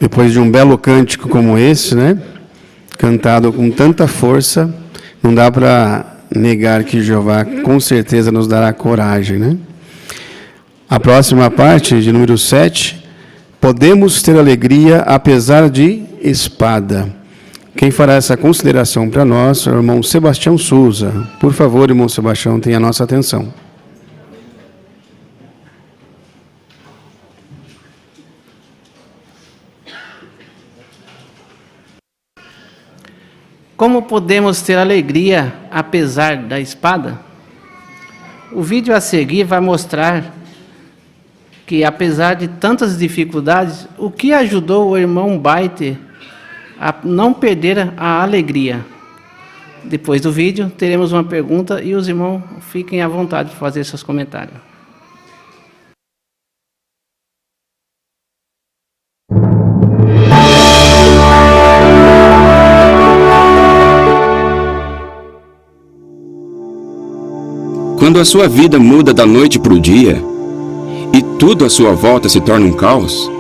Depois de um belo cântico como esse, né? Cantado com tanta força, não dá para negar que Jeová com certeza nos dará coragem, né? A próxima parte, de número 7, podemos ter alegria apesar de espada. Quem fará essa consideração para nós é o irmão Sebastião Souza. Por favor, irmão Sebastião, tenha a nossa atenção. Como podemos ter alegria apesar da espada? O vídeo a seguir vai mostrar que, apesar de tantas dificuldades, o que ajudou o irmão Baiter a não perder a alegria. Depois do vídeo, teremos uma pergunta e os irmãos fiquem à vontade de fazer seus comentários. Quando a sua vida muda da noite para o dia e tudo à sua volta se torna um caos,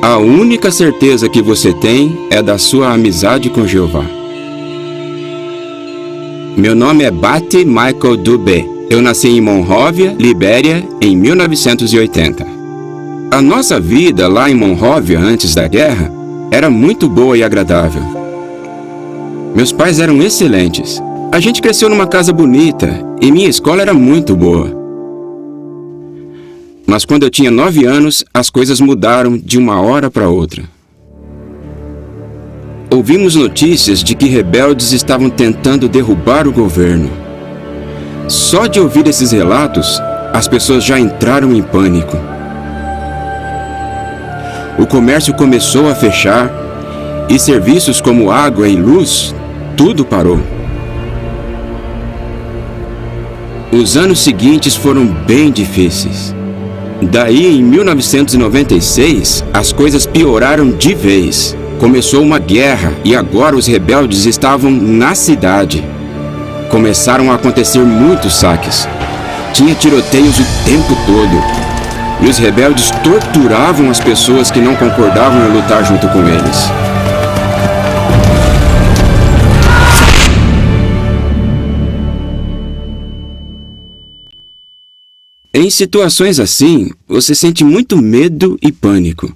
a única certeza que você tem é da sua amizade com Jeová. Meu nome é Bate Michael Dubé. Eu nasci em Monróvia, Libéria, em 1980. A nossa vida lá em Monróvia, antes da guerra, era muito boa e agradável. Meus pais eram excelentes. A gente cresceu numa casa bonita e minha escola era muito boa. Mas quando eu tinha 9 anos, as coisas mudaram de uma hora para outra. Ouvimos notícias de que rebeldes estavam tentando derrubar o governo. Só de ouvir esses relatos, as pessoas já entraram em pânico. O comércio começou a fechar e serviços como água e luz, tudo parou. Os anos seguintes foram bem difíceis. Daí, em 1996, as coisas pioraram de vez. Começou uma guerra e agora os rebeldes estavam na cidade. Começaram a acontecer muitos saques. Tinha tiroteios o tempo todo. E os rebeldes torturavam as pessoas que não concordavam em lutar junto com eles. Em situações assim, você sente muito medo e pânico.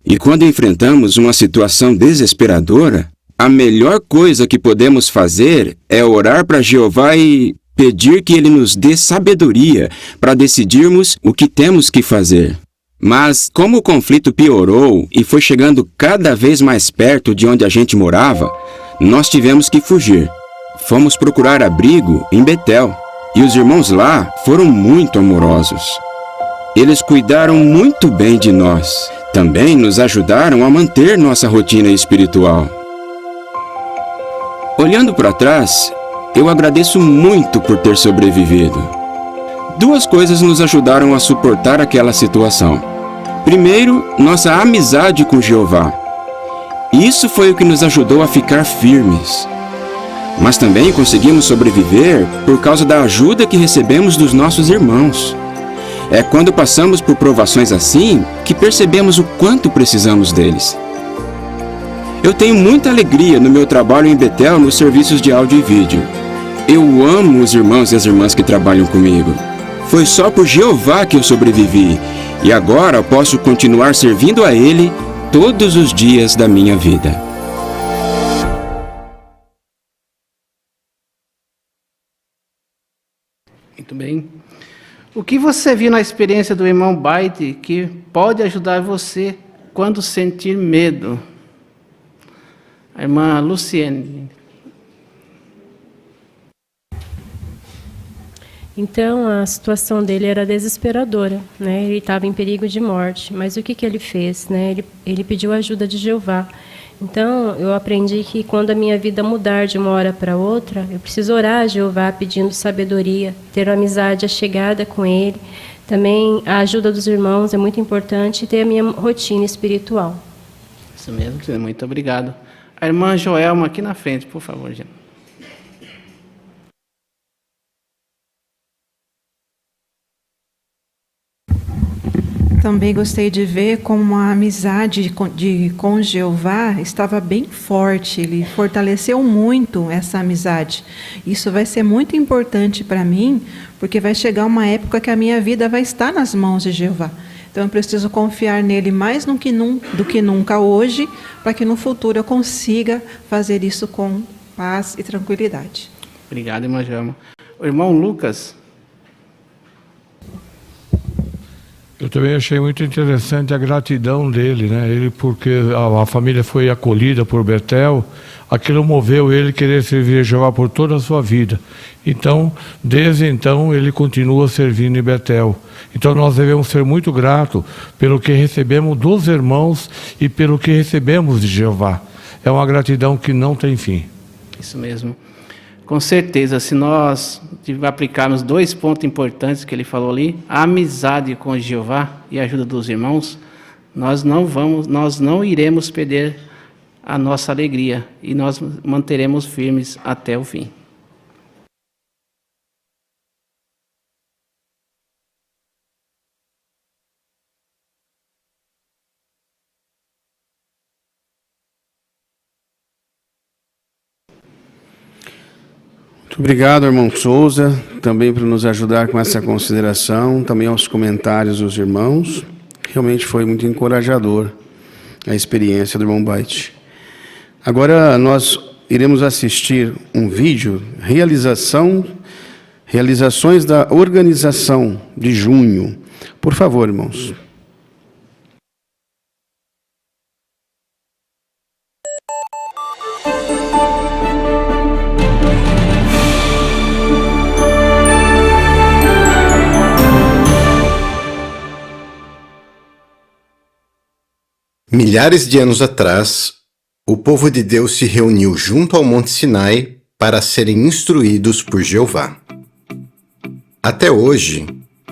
E quando enfrentamos uma situação desesperadora, a melhor coisa que podemos fazer é orar para Jeová e pedir que Ele nos dê sabedoria para decidirmos o que temos que fazer. Mas, como o conflito piorou e foi chegando cada vez mais perto de onde a gente morava, nós tivemos que fugir. Fomos procurar abrigo em Betel. E os irmãos lá foram muito amorosos. Eles cuidaram muito bem de nós. Também nos ajudaram a manter nossa rotina espiritual. Olhando para trás, eu agradeço muito por ter sobrevivido. 2 coisas nos ajudaram a suportar aquela situação. Primeiro, nossa amizade com Jeová. Isso foi o que nos ajudou a ficar firmes. Mas também conseguimos sobreviver por causa da ajuda que recebemos dos nossos irmãos. É quando passamos por provações assim que percebemos o quanto precisamos deles. Eu tenho muita alegria no meu trabalho em Betel nos serviços de áudio e vídeo. Eu amo os irmãos e as irmãs que trabalham comigo. Foi só por Jeová que eu sobrevivi e agora posso continuar servindo a Ele todos os dias da minha vida. Muito bem. O que você viu na experiência do irmão Baiter que pode ajudar você quando sentir medo? A irmã Luciene. Então, a situação dele era desesperadora, né? Ele estava em perigo de morte. Mas o que ele fez, né? Ele pediu a ajuda de Jeová. Então, eu aprendi que quando a minha vida mudar de uma hora para outra, eu preciso orar a Jeová pedindo sabedoria, ter uma amizade achegada com Ele. Também a ajuda dos irmãos é muito importante e ter a minha rotina espiritual. Isso mesmo, muito obrigado. A irmã Joelma aqui na frente, por favor, gente. Também gostei de ver como a amizade com Jeová estava bem forte. Ele fortaleceu muito essa amizade. Isso vai ser muito importante para mim, porque vai chegar uma época que a minha vida vai estar nas mãos de Jeová. Então eu preciso confiar nele mais do que nunca hoje, para que no futuro eu consiga fazer isso com paz e tranquilidade. Obrigado, irmã Jama. O irmão Lucas. Eu também achei muito interessante a gratidão dele, né? Ele, porque a família foi acolhida por Betel, aquilo moveu ele a querer servir a Jeová por toda a sua vida. Então, desde então, ele continua servindo em Betel. Então, nós devemos ser muito gratos pelo que recebemos dos irmãos e pelo que recebemos de Jeová. É uma gratidão que não tem fim. Isso mesmo. Com certeza, se nós aplicarmos 2 pontos importantes que ele falou ali, a amizade com Jeová e a ajuda dos irmãos, nós não iremos perder a nossa alegria e nós manteremos firmes até o fim. Muito obrigado, irmão Souza, também por nos ajudar com essa consideração, também aos comentários dos irmãos. Realmente foi muito encorajador a experiência do irmão Baite. Agora nós iremos assistir um vídeo, realizações da organização de junho. Por favor, irmãos. Milhares de anos atrás, o povo de Deus se reuniu junto ao Monte Sinai para serem instruídos por Jeová. Até hoje,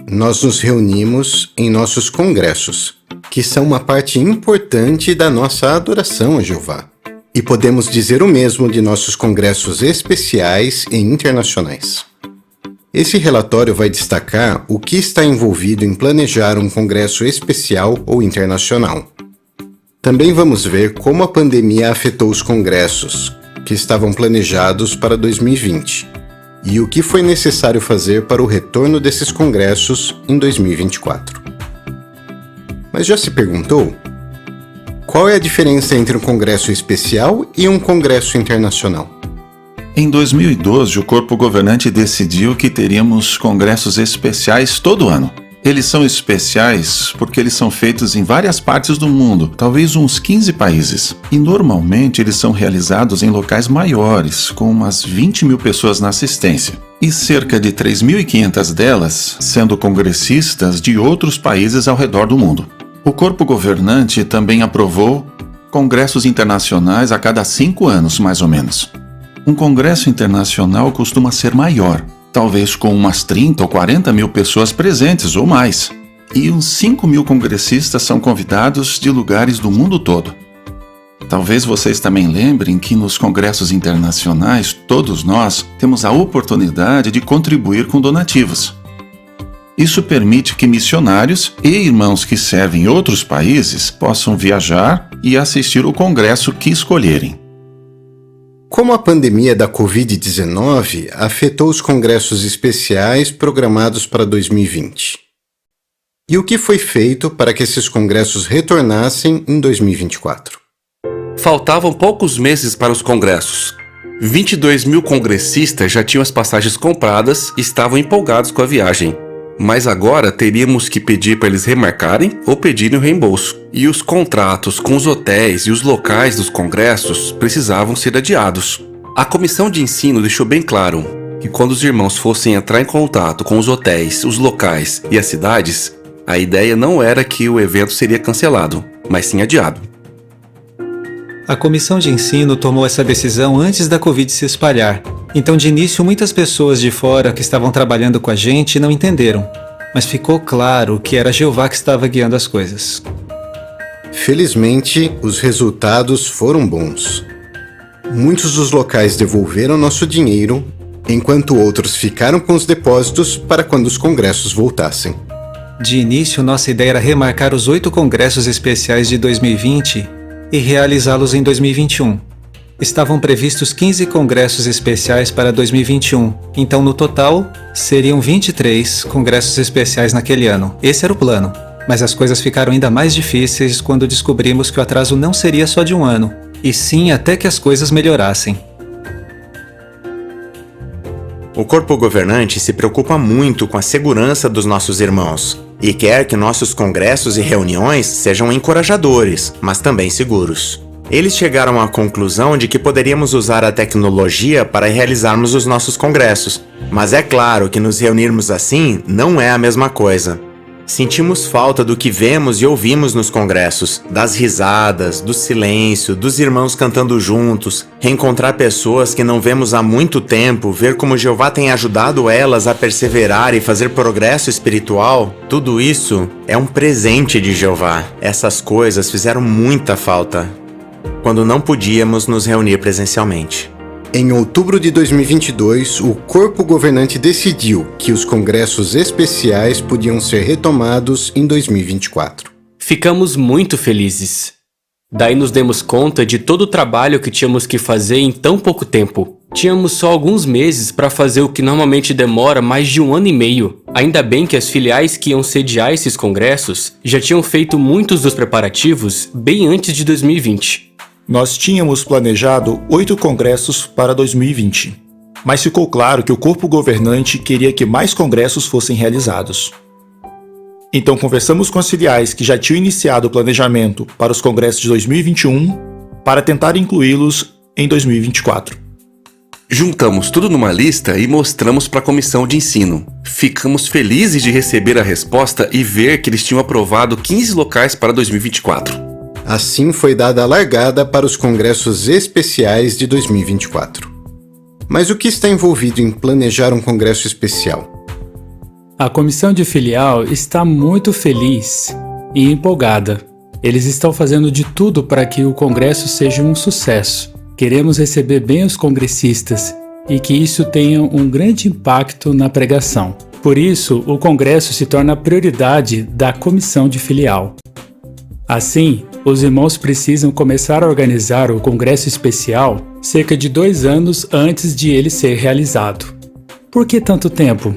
nós nos reunimos em nossos congressos, que são uma parte importante da nossa adoração a Jeová. E podemos dizer o mesmo de nossos congressos especiais e internacionais. Esse relatório vai destacar o que está envolvido em planejar um congresso especial ou internacional. Também vamos ver como a pandemia afetou os congressos, que estavam planejados para 2020, e o que foi necessário fazer para o retorno desses congressos em 2024. Mas já se perguntou? Qual é a diferença entre um congresso especial e um congresso internacional? Em 2012, o corpo governante decidiu que teríamos congressos especiais todo ano. Eles são especiais porque eles são feitos em várias partes do mundo, talvez uns 15 países. E normalmente eles são realizados em locais maiores, com umas 20 mil pessoas na assistência. E cerca de 3.500 delas sendo congressistas de outros países ao redor do mundo. O corpo governante também aprovou congressos internacionais a cada 5 anos, mais ou menos. Um congresso internacional costuma ser maior, talvez com umas 30 ou 40 mil pessoas presentes ou mais. E uns 5 mil congressistas são convidados de lugares do mundo todo. Talvez vocês também lembrem que nos congressos internacionais, todos nós temos a oportunidade de contribuir com donativos. Isso permite que missionários e irmãos que servem em outros países possam viajar e assistir o congresso que escolherem. Como a pandemia da Covid-19 afetou os congressos especiais programados para 2020? E o que foi feito para que esses congressos retornassem em 2024? Faltavam poucos meses para os congressos. 22 mil congressistas já tinham as passagens compradas e estavam empolgados com a viagem. Mas agora teríamos que pedir para eles remarcarem ou pedirem o reembolso. E os contratos com os hotéis e os locais dos congressos precisavam ser adiados. A comissão de ensino deixou bem claro que quando os irmãos fossem entrar em contato com os hotéis, os locais e as cidades, a ideia não era que o evento seria cancelado, mas sim adiado. A comissão de ensino tomou essa decisão antes da Covid se espalhar. Então, de início, muitas pessoas de fora que estavam trabalhando com a gente não entenderam. Mas ficou claro que era Jeová que estava guiando as coisas. Felizmente, os resultados foram bons. Muitos dos locais devolveram nosso dinheiro, enquanto outros ficaram com os depósitos para quando os congressos voltassem. De início, nossa ideia era remarcar os 8 congressos especiais de 2020 e realizá-los em 2021. Estavam previstos 15 congressos especiais para 2021, então no total seriam 23 congressos especiais naquele ano. Esse era o plano, mas as coisas ficaram ainda mais difíceis quando descobrimos que o atraso não seria só de um ano, e sim até que as coisas melhorassem. O corpo governante se preocupa muito com a segurança dos nossos irmãos e quer que nossos congressos e reuniões sejam encorajadores, mas também seguros. Eles chegaram à conclusão de que poderíamos usar a tecnologia para realizarmos os nossos congressos, mas é claro que nos reunirmos assim não é a mesma coisa. Sentimos falta do que vemos e ouvimos nos congressos, das risadas, do silêncio, dos irmãos cantando juntos, reencontrar pessoas que não vemos há muito tempo, ver como Jeová tem ajudado elas a perseverar e fazer progresso espiritual. Tudo isso é um presente de Jeová. Essas coisas fizeram muita falta quando não podíamos nos reunir presencialmente. Em outubro de 2022, o corpo governante decidiu que os congressos especiais podiam ser retomados em 2024. Ficamos muito felizes. Daí nos demos conta de todo o trabalho que tínhamos que fazer em tão pouco tempo. Tínhamos só alguns meses para fazer o que normalmente demora mais de 1 ano e meio. Ainda bem que as filiais que iam sediar esses congressos já tinham feito muitos dos preparativos bem antes de 2020. Nós tínhamos planejado 8 congressos para 2020, mas ficou claro que o corpo governante queria que mais congressos fossem realizados. Então conversamos com as filiais que já tinham iniciado o planejamento para os congressos de 2021 para tentar incluí-los em 2024. Juntamos tudo numa lista e mostramos para a comissão de ensino. Ficamos felizes de receber a resposta e ver que eles tinham aprovado 15 locais para 2024. Assim foi dada a largada para os congressos especiais de 2024. Mas o que está envolvido em planejar um congresso especial? A comissão de filial está muito feliz e empolgada. Eles estão fazendo de tudo para que o congresso seja um sucesso. Queremos receber bem os congressistas e que isso tenha um grande impacto na pregação. Por isso, o congresso se torna a prioridade da comissão de filial. Assim, os irmãos precisam começar a organizar o congresso especial cerca de 2 anos antes de ele ser realizado. Por que tanto tempo?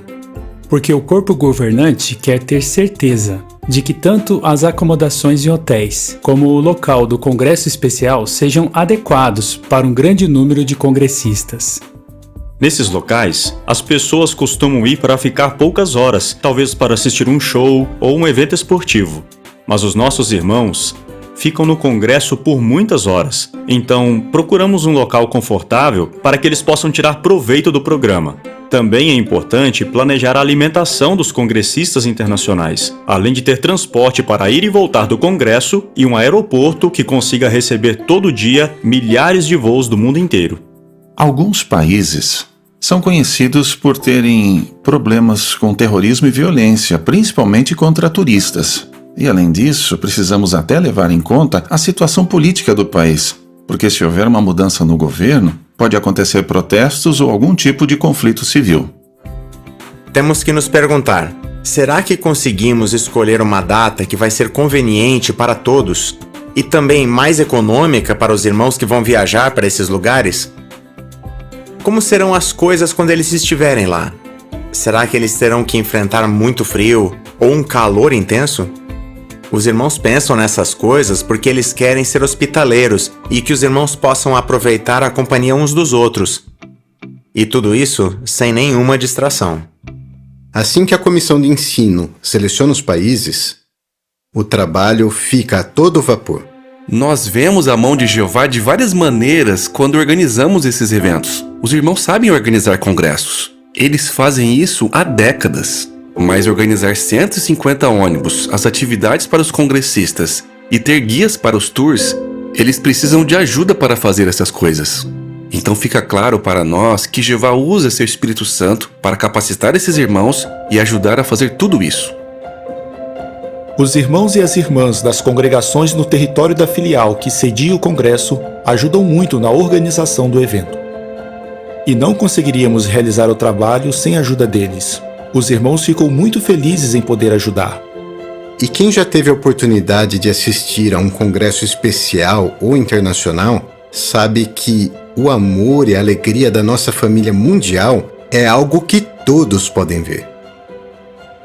Porque o corpo governante quer ter certeza de que tanto as acomodações em hotéis como o local do congresso especial sejam adequados para um grande número de congressistas. Nesses locais, as pessoas costumam ir para ficar poucas horas, talvez para assistir um show ou um evento esportivo. Mas os nossos irmãos ficam no congresso por muitas horas. Então, procuramos um local confortável para que eles possam tirar proveito do programa. Também é importante planejar a alimentação dos congressistas internacionais, além de ter transporte para ir e voltar do congresso e um aeroporto que consiga receber todo dia milhares de voos do mundo inteiro. Alguns países são conhecidos por terem problemas com terrorismo e violência, principalmente contra turistas. E além disso, precisamos até levar em conta a situação política do país, porque se houver uma mudança no governo, pode acontecer protestos ou algum tipo de conflito civil. Temos que nos perguntar, será que conseguimos escolher uma data que vai ser conveniente para todos e também mais econômica para os irmãos que vão viajar para esses lugares? Como serão as coisas quando eles estiverem lá? Será que eles terão que enfrentar muito frio ou um calor intenso? Os irmãos pensam nessas coisas porque eles querem ser hospitaleiros e que os irmãos possam aproveitar a companhia uns dos outros. E tudo isso sem nenhuma distração. Assim que a comissão de ensino seleciona os países, o trabalho fica a todo vapor. Nós vemos a mão de Jeová de várias maneiras quando organizamos esses eventos. Os irmãos sabem organizar congressos. Eles fazem isso há décadas. Mas organizar 150 ônibus, as atividades para os congressistas e ter guias para os tours, eles precisam de ajuda para fazer essas coisas. Então fica claro para nós que Jeová usa seu Espírito Santo para capacitar esses irmãos e ajudar a fazer tudo isso. Os irmãos e as irmãs das congregações no território da filial que cedia o congresso ajudam muito na organização do evento. E não conseguiríamos realizar o trabalho sem a ajuda deles. Os irmãos ficam muito felizes em poder ajudar. E quem já teve a oportunidade de assistir a um congresso especial ou internacional, sabe que o amor e a alegria da nossa família mundial é algo que todos podem ver.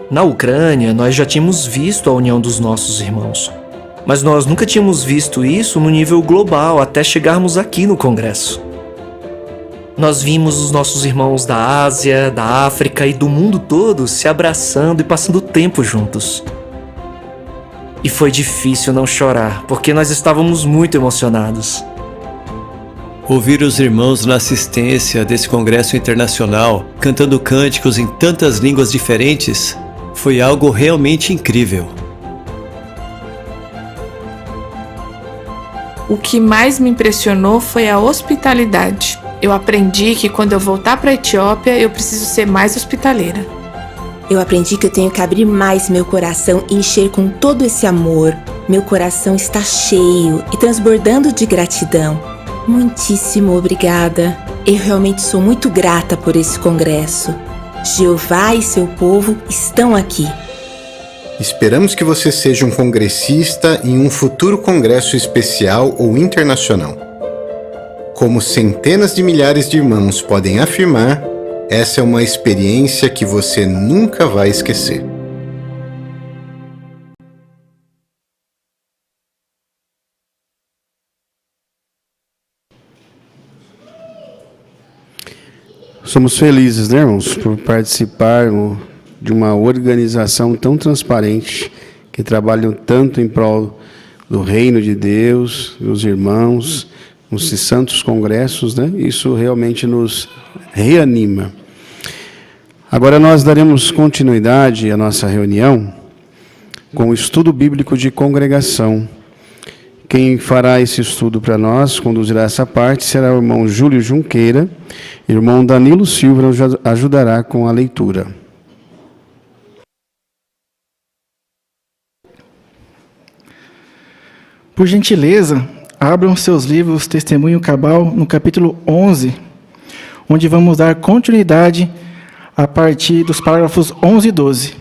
Na Ucrânia, nós já tínhamos visto a união dos nossos irmãos, mas nós nunca tínhamos visto isso no nível global até chegarmos aqui no congresso. Nós vimos os nossos irmãos da Ásia, da África e do mundo todo se abraçando e passando tempo juntos. E foi difícil não chorar, porque nós estávamos muito emocionados. Ouvir os irmãos na assistência desse congresso internacional, cantando cânticos em tantas línguas diferentes, foi algo realmente incrível. O que mais me impressionou foi a hospitalidade. Eu aprendi que quando eu voltar para a Etiópia, eu preciso ser mais hospitaleira. Eu aprendi que eu tenho que abrir mais meu coração e encher com todo esse amor. Meu coração está cheio e transbordando de gratidão. Muitíssimo obrigada. Eu realmente sou muito grata por esse congresso. Jeová e seu povo estão aqui. Esperamos que você seja um congressista em um futuro congresso especial ou internacional. Como centenas de milhares de irmãos podem afirmar, essa é uma experiência que você nunca vai esquecer. Somos felizes, né, irmãos, por participar de uma organização tão transparente, que trabalham tanto em prol do reino de Deus, dos irmãos, nos santos congressos, né? Isso realmente nos reanima. Agora nós daremos continuidade à nossa reunião com o estudo bíblico de congregação. Quem fará esse estudo para nós, conduzirá essa parte, será o irmão Júlio Junqueira. Irmão Danilo Silva nos ajudará com a leitura. Por gentileza, abram seus livros Testemunho Cabal no capítulo 11, onde vamos dar continuidade a partir dos parágrafos 11 e 12.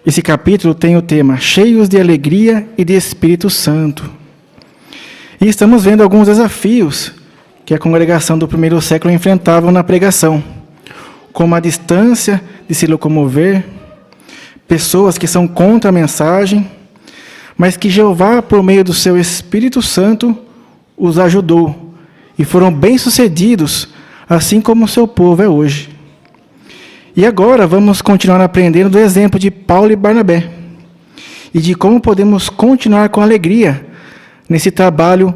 Esse capítulo tem o tema Cheios de Alegria e de Espírito Santo. E estamos vendo alguns desafios que a congregação do primeiro século enfrentava na pregação, como a distância de se locomover, pessoas que são contra a mensagem, mas que Jeová, por meio do seu Espírito Santo, os ajudou e foram bem-sucedidos, assim como o seu povo é hoje. E agora vamos continuar aprendendo do exemplo de Paulo e Barnabé e de como podemos continuar com alegria nesse trabalho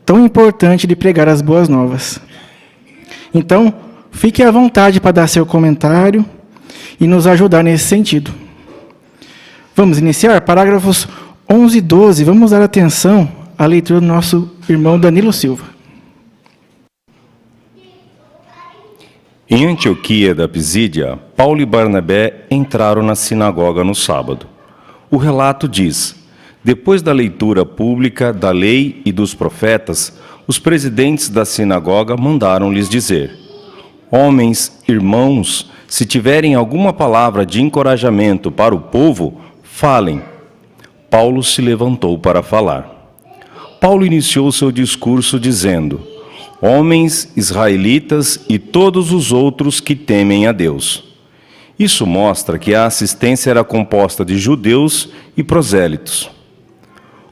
tão importante de pregar as boas novas. Então, fique à vontade para dar seu comentário e nos ajudar nesse sentido. Vamos iniciar? Parágrafos 11 e 12. Vamos dar atenção à leitura do nosso irmão Danilo Silva. Em Antioquia da Pisídia, Paulo e Barnabé entraram na sinagoga no sábado. O relato diz: depois da leitura pública da lei e dos profetas, os presidentes da sinagoga mandaram-lhes dizer: homens, irmãos, se tiverem alguma palavra de encorajamento para o povo, falem. Paulo se levantou para falar. Paulo iniciou seu discurso dizendo: homens, israelitas e todos os outros que temem a Deus. Isso mostra que a assistência era composta de judeus e prosélitos.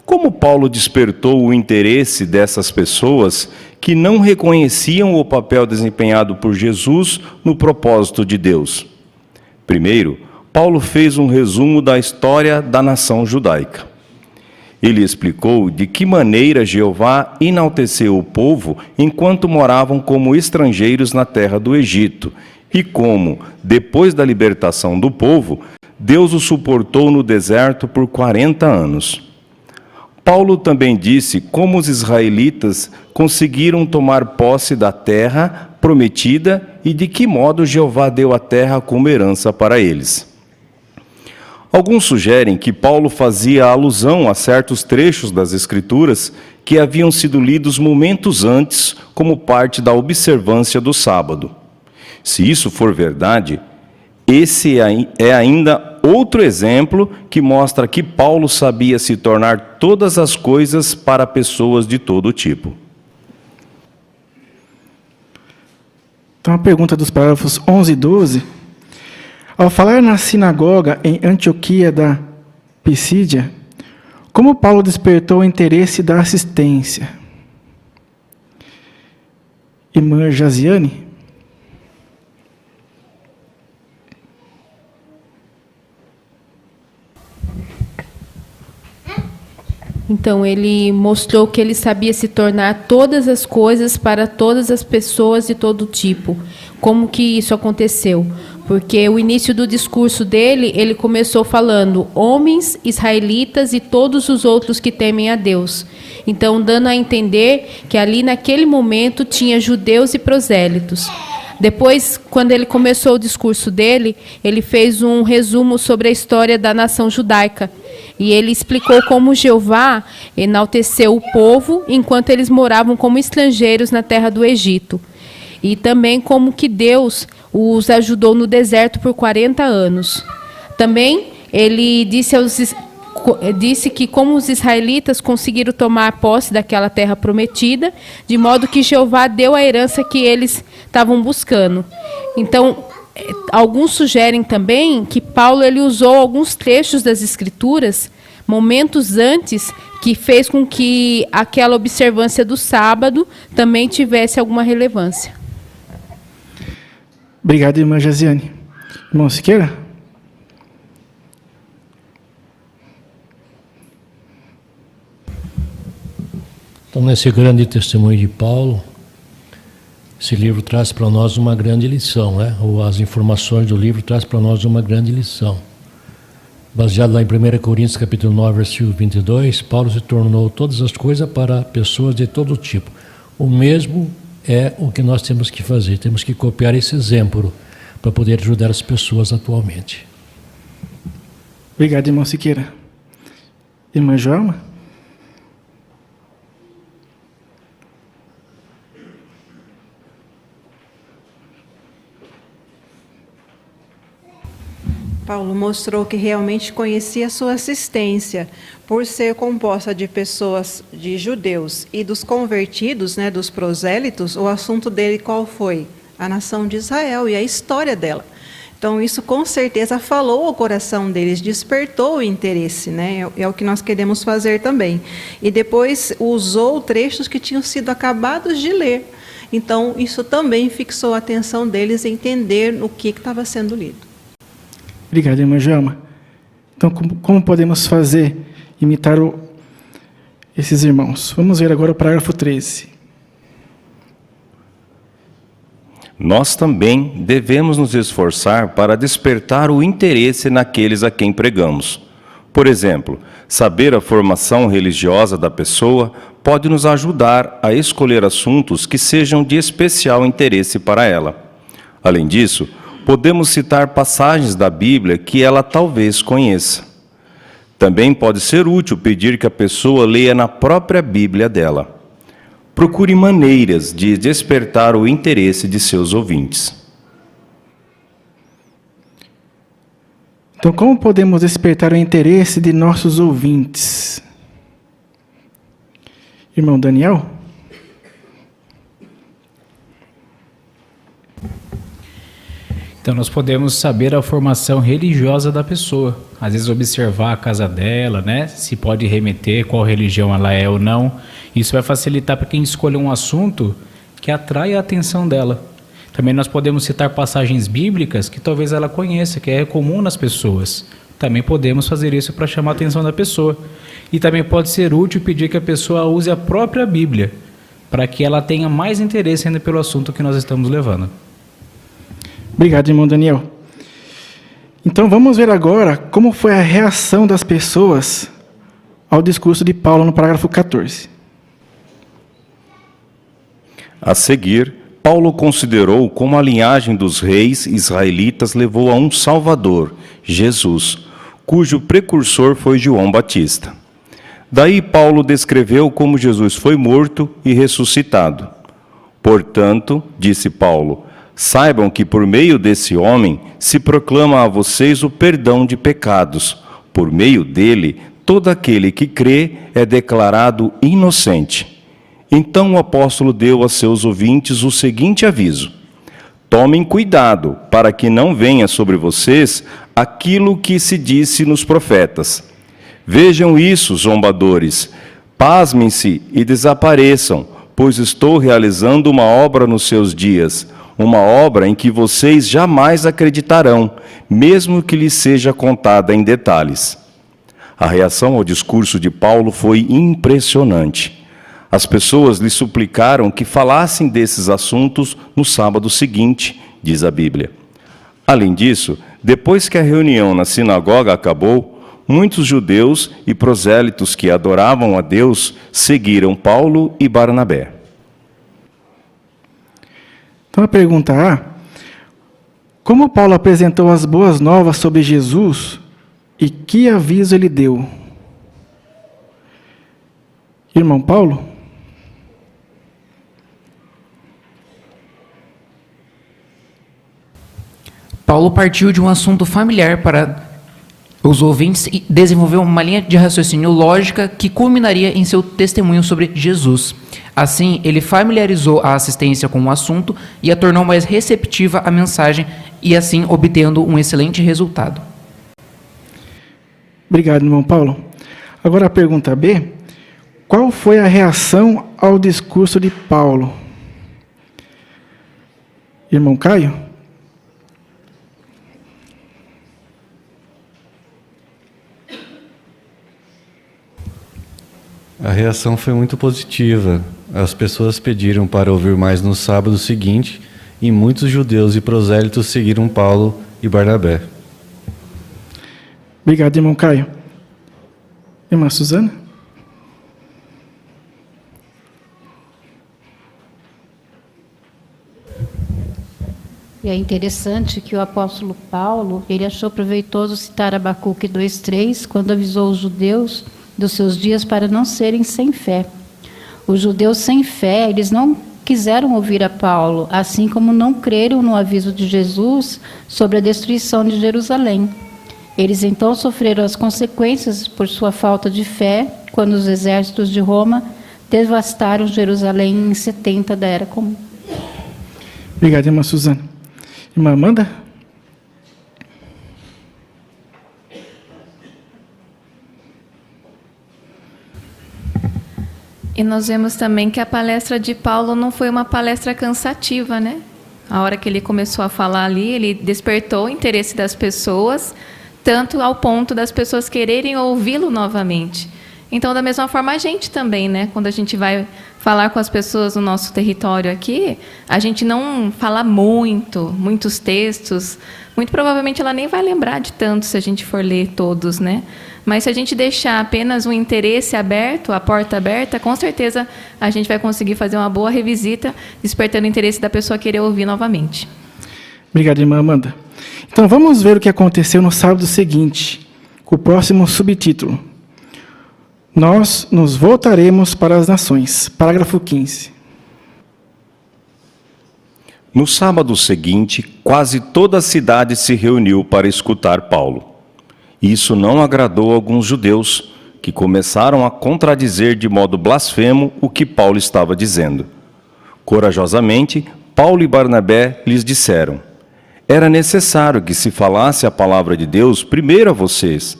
Como Paulo despertou o interesse dessas pessoas que não reconheciam o papel desempenhado por Jesus no propósito de Deus? Primeiro, Paulo fez um resumo da história da nação judaica. Ele explicou de que maneira Jeová enalteceu o povo enquanto moravam como estrangeiros na terra do Egito e como, depois da libertação do povo, Deus o suportou no deserto por 40 anos. Paulo também disse como os israelitas conseguiram tomar posse da terra prometida e de que modo Jeová deu a terra como herança para eles. Alguns sugerem que Paulo fazia alusão a certos trechos das Escrituras que haviam sido lidos momentos antes como parte da observância do sábado. Se isso for verdade, Esse é ainda outro exemplo que mostra que Paulo sabia se tornar todas as coisas para pessoas de todo tipo. Então, a pergunta dos parágrafos 11 e 12. Ao falar na sinagoga em Antioquia da Pisídia, como Paulo despertou o interesse da assistência? Irmã Jaziane? Então, ele mostrou que ele sabia se tornar todas as coisas para todas as pessoas de todo tipo. Como que isso aconteceu? Porque o início do discurso dele, ele começou falando homens, israelitas e todos os outros que temem a Deus. Então, dando a entender que ali naquele momento tinha judeus e prosélitos. Depois, quando ele começou o discurso dele, ele fez um resumo sobre a história da nação judaica. E ele explicou como Jeová enalteceu o povo enquanto eles moravam como estrangeiros na terra do Egito. E também como que Deus os ajudou no deserto por 40 anos. Também ele disse que como os israelitas conseguiram tomar posse daquela terra prometida, de modo que Jeová deu a herança que eles estavam buscando. Então, alguns sugerem também que Paulo ele usou alguns trechos das Escrituras, momentos antes, que fez com que aquela observância do sábado também tivesse alguma relevância. Obrigado, irmã Jaziane. Irmão Siqueira? Então, nesse grande testemunho de Paulo, esse livro traz para nós uma grande lição, né? Ou as informações do livro trazem para nós uma grande lição. Baseado lá em 1 Coríntios, capítulo 9, versículo 22, Paulo se tornou todas as coisas para pessoas de todo tipo. O mesmo é o que nós temos que fazer. Temos que copiar esse exemplo para poder ajudar as pessoas atualmente. Obrigado, irmão Siqueira. Irmã Joelma? Paulo mostrou que realmente conhecia a sua assistência, por ser composta de pessoas, de judeus e dos convertidos, né, dos prosélitos. O assunto dele qual foi? A nação de Israel e a história dela. Então, isso com certeza falou ao coração deles, despertou o interesse, né? É o que nós queremos fazer também. E depois usou trechos que tinham sido acabados de ler. Então, isso também fixou a atenção deles em entender o que estava sendo lido. Obrigado, irmã Joelma. Então, como podemos imitar esses irmãos? Vamos ver agora o parágrafo 13. Nós também devemos nos esforçar para despertar o interesse naqueles a quem pregamos. Por exemplo, saber a formação religiosa da pessoa pode nos ajudar a escolher assuntos que sejam de especial interesse para ela. Além disso, podemos citar passagens da Bíblia que ela talvez conheça. Também pode ser útil pedir que a pessoa leia na própria Bíblia dela. Procure maneiras de despertar o interesse de seus ouvintes. Então, como podemos despertar o interesse de nossos ouvintes? Irmão Daniel? Então, nós podemos saber a formação religiosa da pessoa. Às vezes, observar a casa dela, né? Se pode remeter, qual religião ela é ou não. Isso vai facilitar para quem escolher um assunto que atrai a atenção dela. Também nós podemos citar passagens bíblicas que talvez ela conheça, que é comum nas pessoas. Também podemos fazer isso para chamar a atenção da pessoa. E também pode ser útil pedir que a pessoa use a própria Bíblia, para que ela tenha mais interesse ainda pelo assunto que nós estamos levando. Obrigado, irmão Daniel. Então, vamos ver agora como foi a reação das pessoas ao discurso de Paulo no parágrafo 14. A seguir, Paulo considerou como a linhagem dos reis israelitas levou a um Salvador, Jesus, cujo precursor foi João Batista. Daí Paulo descreveu como Jesus foi morto e ressuscitado. Portanto, disse Paulo, Saibam que por meio desse homem se proclama a vocês o perdão de pecados. Por meio dele, todo aquele que crê é declarado inocente. Então o apóstolo deu a seus ouvintes o seguinte aviso: tomem cuidado para que não venha sobre vocês aquilo que se disse nos profetas. Vejam isso, zombadores, pasmem-se e desapareçam, pois estou realizando uma obra nos seus dias, uma obra em que vocês jamais acreditarão, mesmo que lhes seja contada em detalhes. A reação ao discurso de Paulo foi impressionante. As pessoas lhe suplicaram que falassem desses assuntos no sábado seguinte, diz a Bíblia. Além disso, depois que a reunião na sinagoga acabou, muitos judeus e prosélitos que adoravam a Deus seguiram Paulo e Barnabé. Então a pergunta A: como Paulo apresentou as boas novas sobre Jesus e que aviso ele deu? Irmão Paulo? Paulo partiu de um assunto familiar para os ouvintes e desenvolveu uma linha de raciocínio lógica que culminaria em seu testemunho sobre Jesus. Assim, ele familiarizou a assistência com o assunto e a tornou mais receptiva à mensagem e assim obtendo um excelente resultado. Obrigado, irmão Paulo. Agora a pergunta B: qual foi a reação ao discurso de Paulo? Irmão Caio? A reação foi muito positiva. As pessoas pediram para ouvir mais no sábado seguinte e muitos judeus e prosélitos seguiram Paulo e Barnabé. Obrigado, irmão Caio. Irmã Suzana? E é interessante que o apóstolo Paulo, ele achou proveitoso citar Abacuque 2:3, quando avisou os judeus dos seus dias para não serem sem fé. Os judeus sem fé, eles não quiseram ouvir a Paulo, assim como não creram no aviso de Jesus sobre a destruição de Jerusalém. Eles então sofreram as consequências por sua falta de fé, quando os exércitos de Roma devastaram Jerusalém em 70 da Era Comum. Obrigado, irmã Suzana. Irmã Amanda? E nós vemos também que a palestra de Paulo não foi uma palestra cansativa, né? A hora que ele começou a falar ali, ele despertou o interesse das pessoas, tanto ao ponto das pessoas quererem ouvi-lo novamente. Então, da mesma forma, a gente também, né? Quando a gente vai falar com as pessoas no nosso território aqui, a gente não fala muitos textos. Muito provavelmente ela nem vai lembrar de tanto se a gente for ler todos, né? Mas se a gente deixar apenas um interesse aberto, a porta aberta, com certeza a gente vai conseguir fazer uma boa revisita, despertando o interesse da pessoa querer ouvir novamente. Obrigado, irmã Amanda. Então vamos ver o que aconteceu no sábado seguinte, com o próximo subtítulo: Nós nos voltaremos para as nações. Parágrafo 15. No sábado seguinte, quase toda a cidade se reuniu para escutar Paulo. Isso não agradou a alguns judeus, que começaram a contradizer de modo blasfemo o que Paulo estava dizendo. Corajosamente, Paulo e Barnabé lhes disseram: era necessário que se falasse a palavra de Deus primeiro a vocês.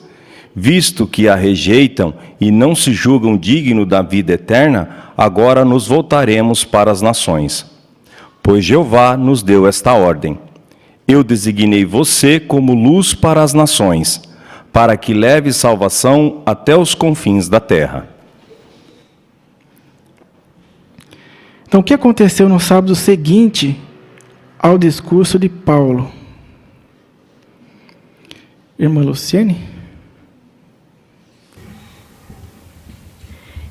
Visto que a rejeitam e não se julgam dignos da vida eterna, agora nos voltaremos para as nações. Pois Jeová nos deu esta ordem: eu designei você como luz para as nações, para que leve salvação até os confins da terra. Então, o que aconteceu no sábado seguinte ao discurso de Paulo? Irmã Luciene?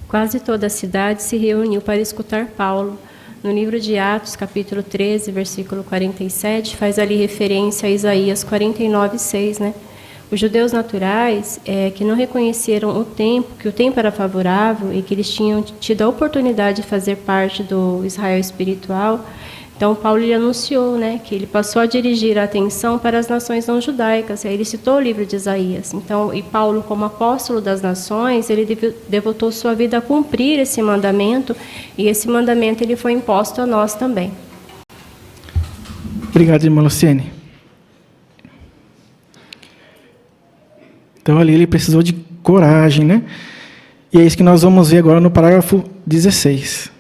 Quase toda a cidade se reuniu para escutar Paulo. No livro de Atos, capítulo 13, versículo 47, faz ali referência a Isaías 49:6, né? Os judeus naturais, que não reconheceram o tempo, que o tempo era favorável e que eles tinham tido a oportunidade de fazer parte do Israel espiritual, Então, Paulo ele anunciou, né, que ele passou a dirigir a atenção para as nações não judaicas. Aí ele citou o livro de Isaías. Então, e Paulo, como apóstolo das nações, ele devotou sua vida a cumprir esse mandamento, e esse mandamento ele foi imposto a nós também. Obrigado, irmã Luciene. Então, ali ele precisou de coragem, né? E é isso que nós vamos ver agora no parágrafo 16.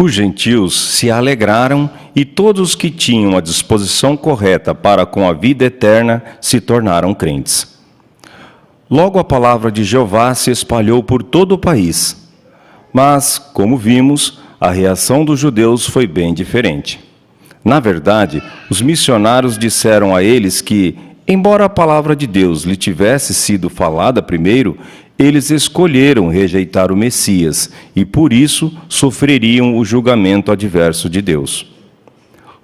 Os gentios se alegraram e todos que tinham a disposição correta para com a vida eterna se tornaram crentes. Logo a palavra de Jeová se espalhou por todo o país. Mas, como vimos, a reação dos judeus foi bem diferente. Na verdade, os missionários disseram a eles que, embora a palavra de Deus lhe tivesse sido falada primeiro, eles escolheram rejeitar o Messias e, por isso, sofreriam o julgamento adverso de Deus.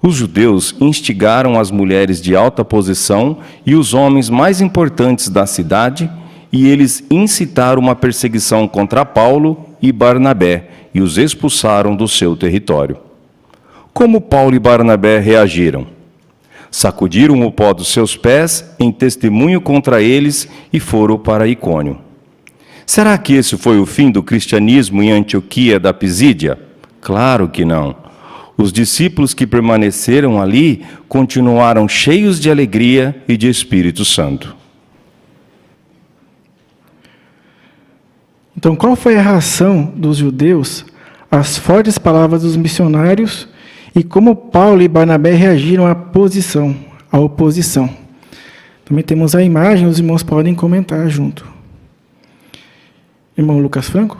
Os judeus instigaram as mulheres de alta posição e os homens mais importantes da cidade, e eles incitaram uma perseguição contra Paulo e Barnabé e os expulsaram do seu território. Como Paulo e Barnabé reagiram? Sacudiram o pó dos seus pés em testemunho contra eles e foram para Icônio. Será que esse foi o fim do cristianismo em Antioquia da Pisídia? Claro que não. Os discípulos que permaneceram ali continuaram cheios de alegria e de Espírito Santo. Então, qual foi a reação dos judeus às fortes palavras dos missionários e como Paulo e Barnabé reagiram à oposição? Também temos a imagem, os irmãos podem comentar junto. Irmão Lucas Franco?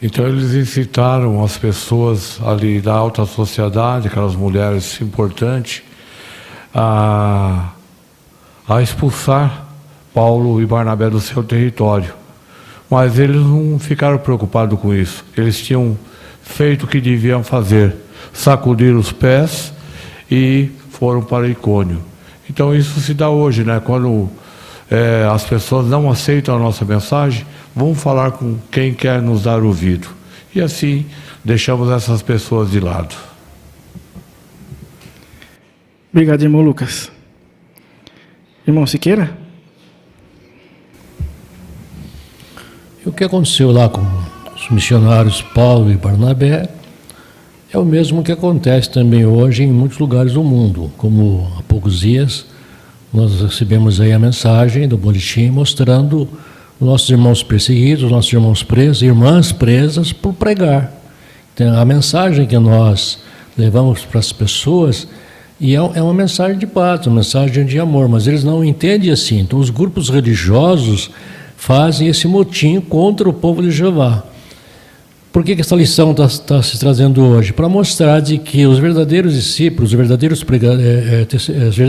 Então eles incitaram as pessoas ali da alta sociedade, aquelas mulheres importantes, a expulsar Paulo e Barnabé do seu território. Mas eles não ficaram preocupados com isso. Eles tinham feito o que deviam fazer, sacudir os pés e foram para Icônio. Então isso se dá hoje, né? Quando as pessoas não aceitam a nossa mensagem, vamos falar com quem quer nos dar ouvido. E assim, deixamos essas pessoas de lado. Obrigado, irmão Lucas. Irmão Siqueira? E o que aconteceu lá com os missionários Paulo e Barnabé é o mesmo que acontece também hoje em muitos lugares do mundo. Como há poucos dias nós recebemos aí a mensagem do boletim mostrando os nossos irmãos perseguidos, os nossos irmãos presos, irmãs presas por pregar. Então, a mensagem que nós levamos para as pessoas e é uma mensagem de paz, uma mensagem de amor, mas eles não entendem assim. Então, os grupos religiosos fazem esse motim contra o povo de Jeová. Por que essa lição está se trazendo hoje? Para mostrar de que os verdadeiros discípulos, os verdadeiros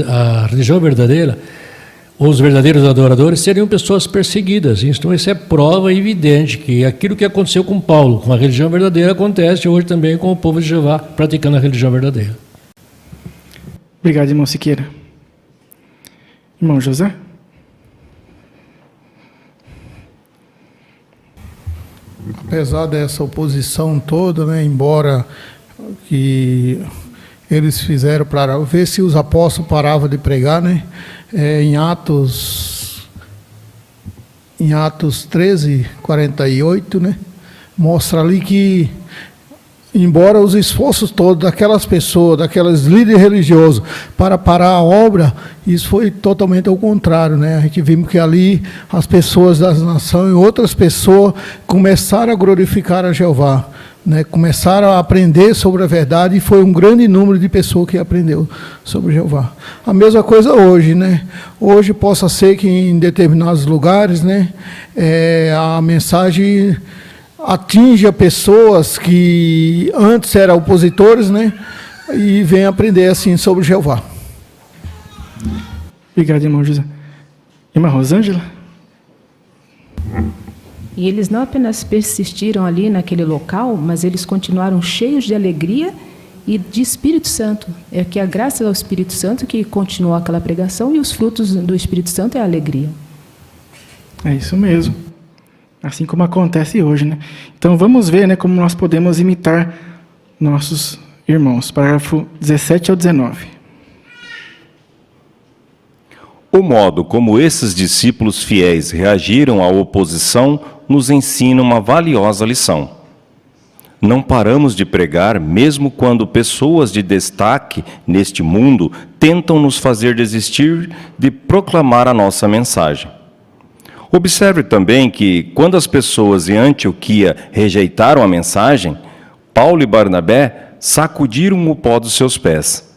a religião verdadeira, os verdadeiros adoradores seriam pessoas perseguidas. Então isso é prova evidente que aquilo que aconteceu com Paulo, com a religião verdadeira, acontece hoje também com o povo de Jeová, praticando a religião verdadeira. Obrigado, irmão Siqueira. Irmão José? Apesar dessa oposição toda, né, embora que eles fizeram para ver se os apóstolos paravam de pregar, né, em Atos 13:48, né, mostra ali que, embora os esforços todos daquelas pessoas, daqueles líderes religiosos, para parar a obra, isso foi totalmente ao contrário, né? A gente vimos que ali as pessoas das nações e outras pessoas começaram a glorificar a Jeová, né? Começaram a aprender sobre a verdade e foi um grande número de pessoas que aprendeu sobre Jeová. A mesma coisa hoje, né? Hoje possa ser que em determinados lugares, né, a mensagem atinge pessoas que antes eram opositores, né, e vem aprender assim sobre Jeová. Obrigado, irmão José. Irmã Rosângela? E eles não apenas persistiram ali naquele local, mas eles continuaram cheios de alegria e de Espírito Santo. É que a graça ao Espírito Santo que continuou aquela pregação e os frutos do Espírito Santo é a alegria. É isso mesmo. assim como acontece hoje, né? Então vamos ver, né, como nós podemos imitar nossos irmãos. Parágrafo 17 ao 19. O modo como esses discípulos fiéis reagiram à oposição nos ensina uma valiosa lição. Não paramos de pregar mesmo quando pessoas de destaque neste mundo tentam nos fazer desistir de proclamar a nossa mensagem. Observe também que, quando as pessoas em Antioquia rejeitaram a mensagem, Paulo e Barnabé sacudiram o pó dos seus pés.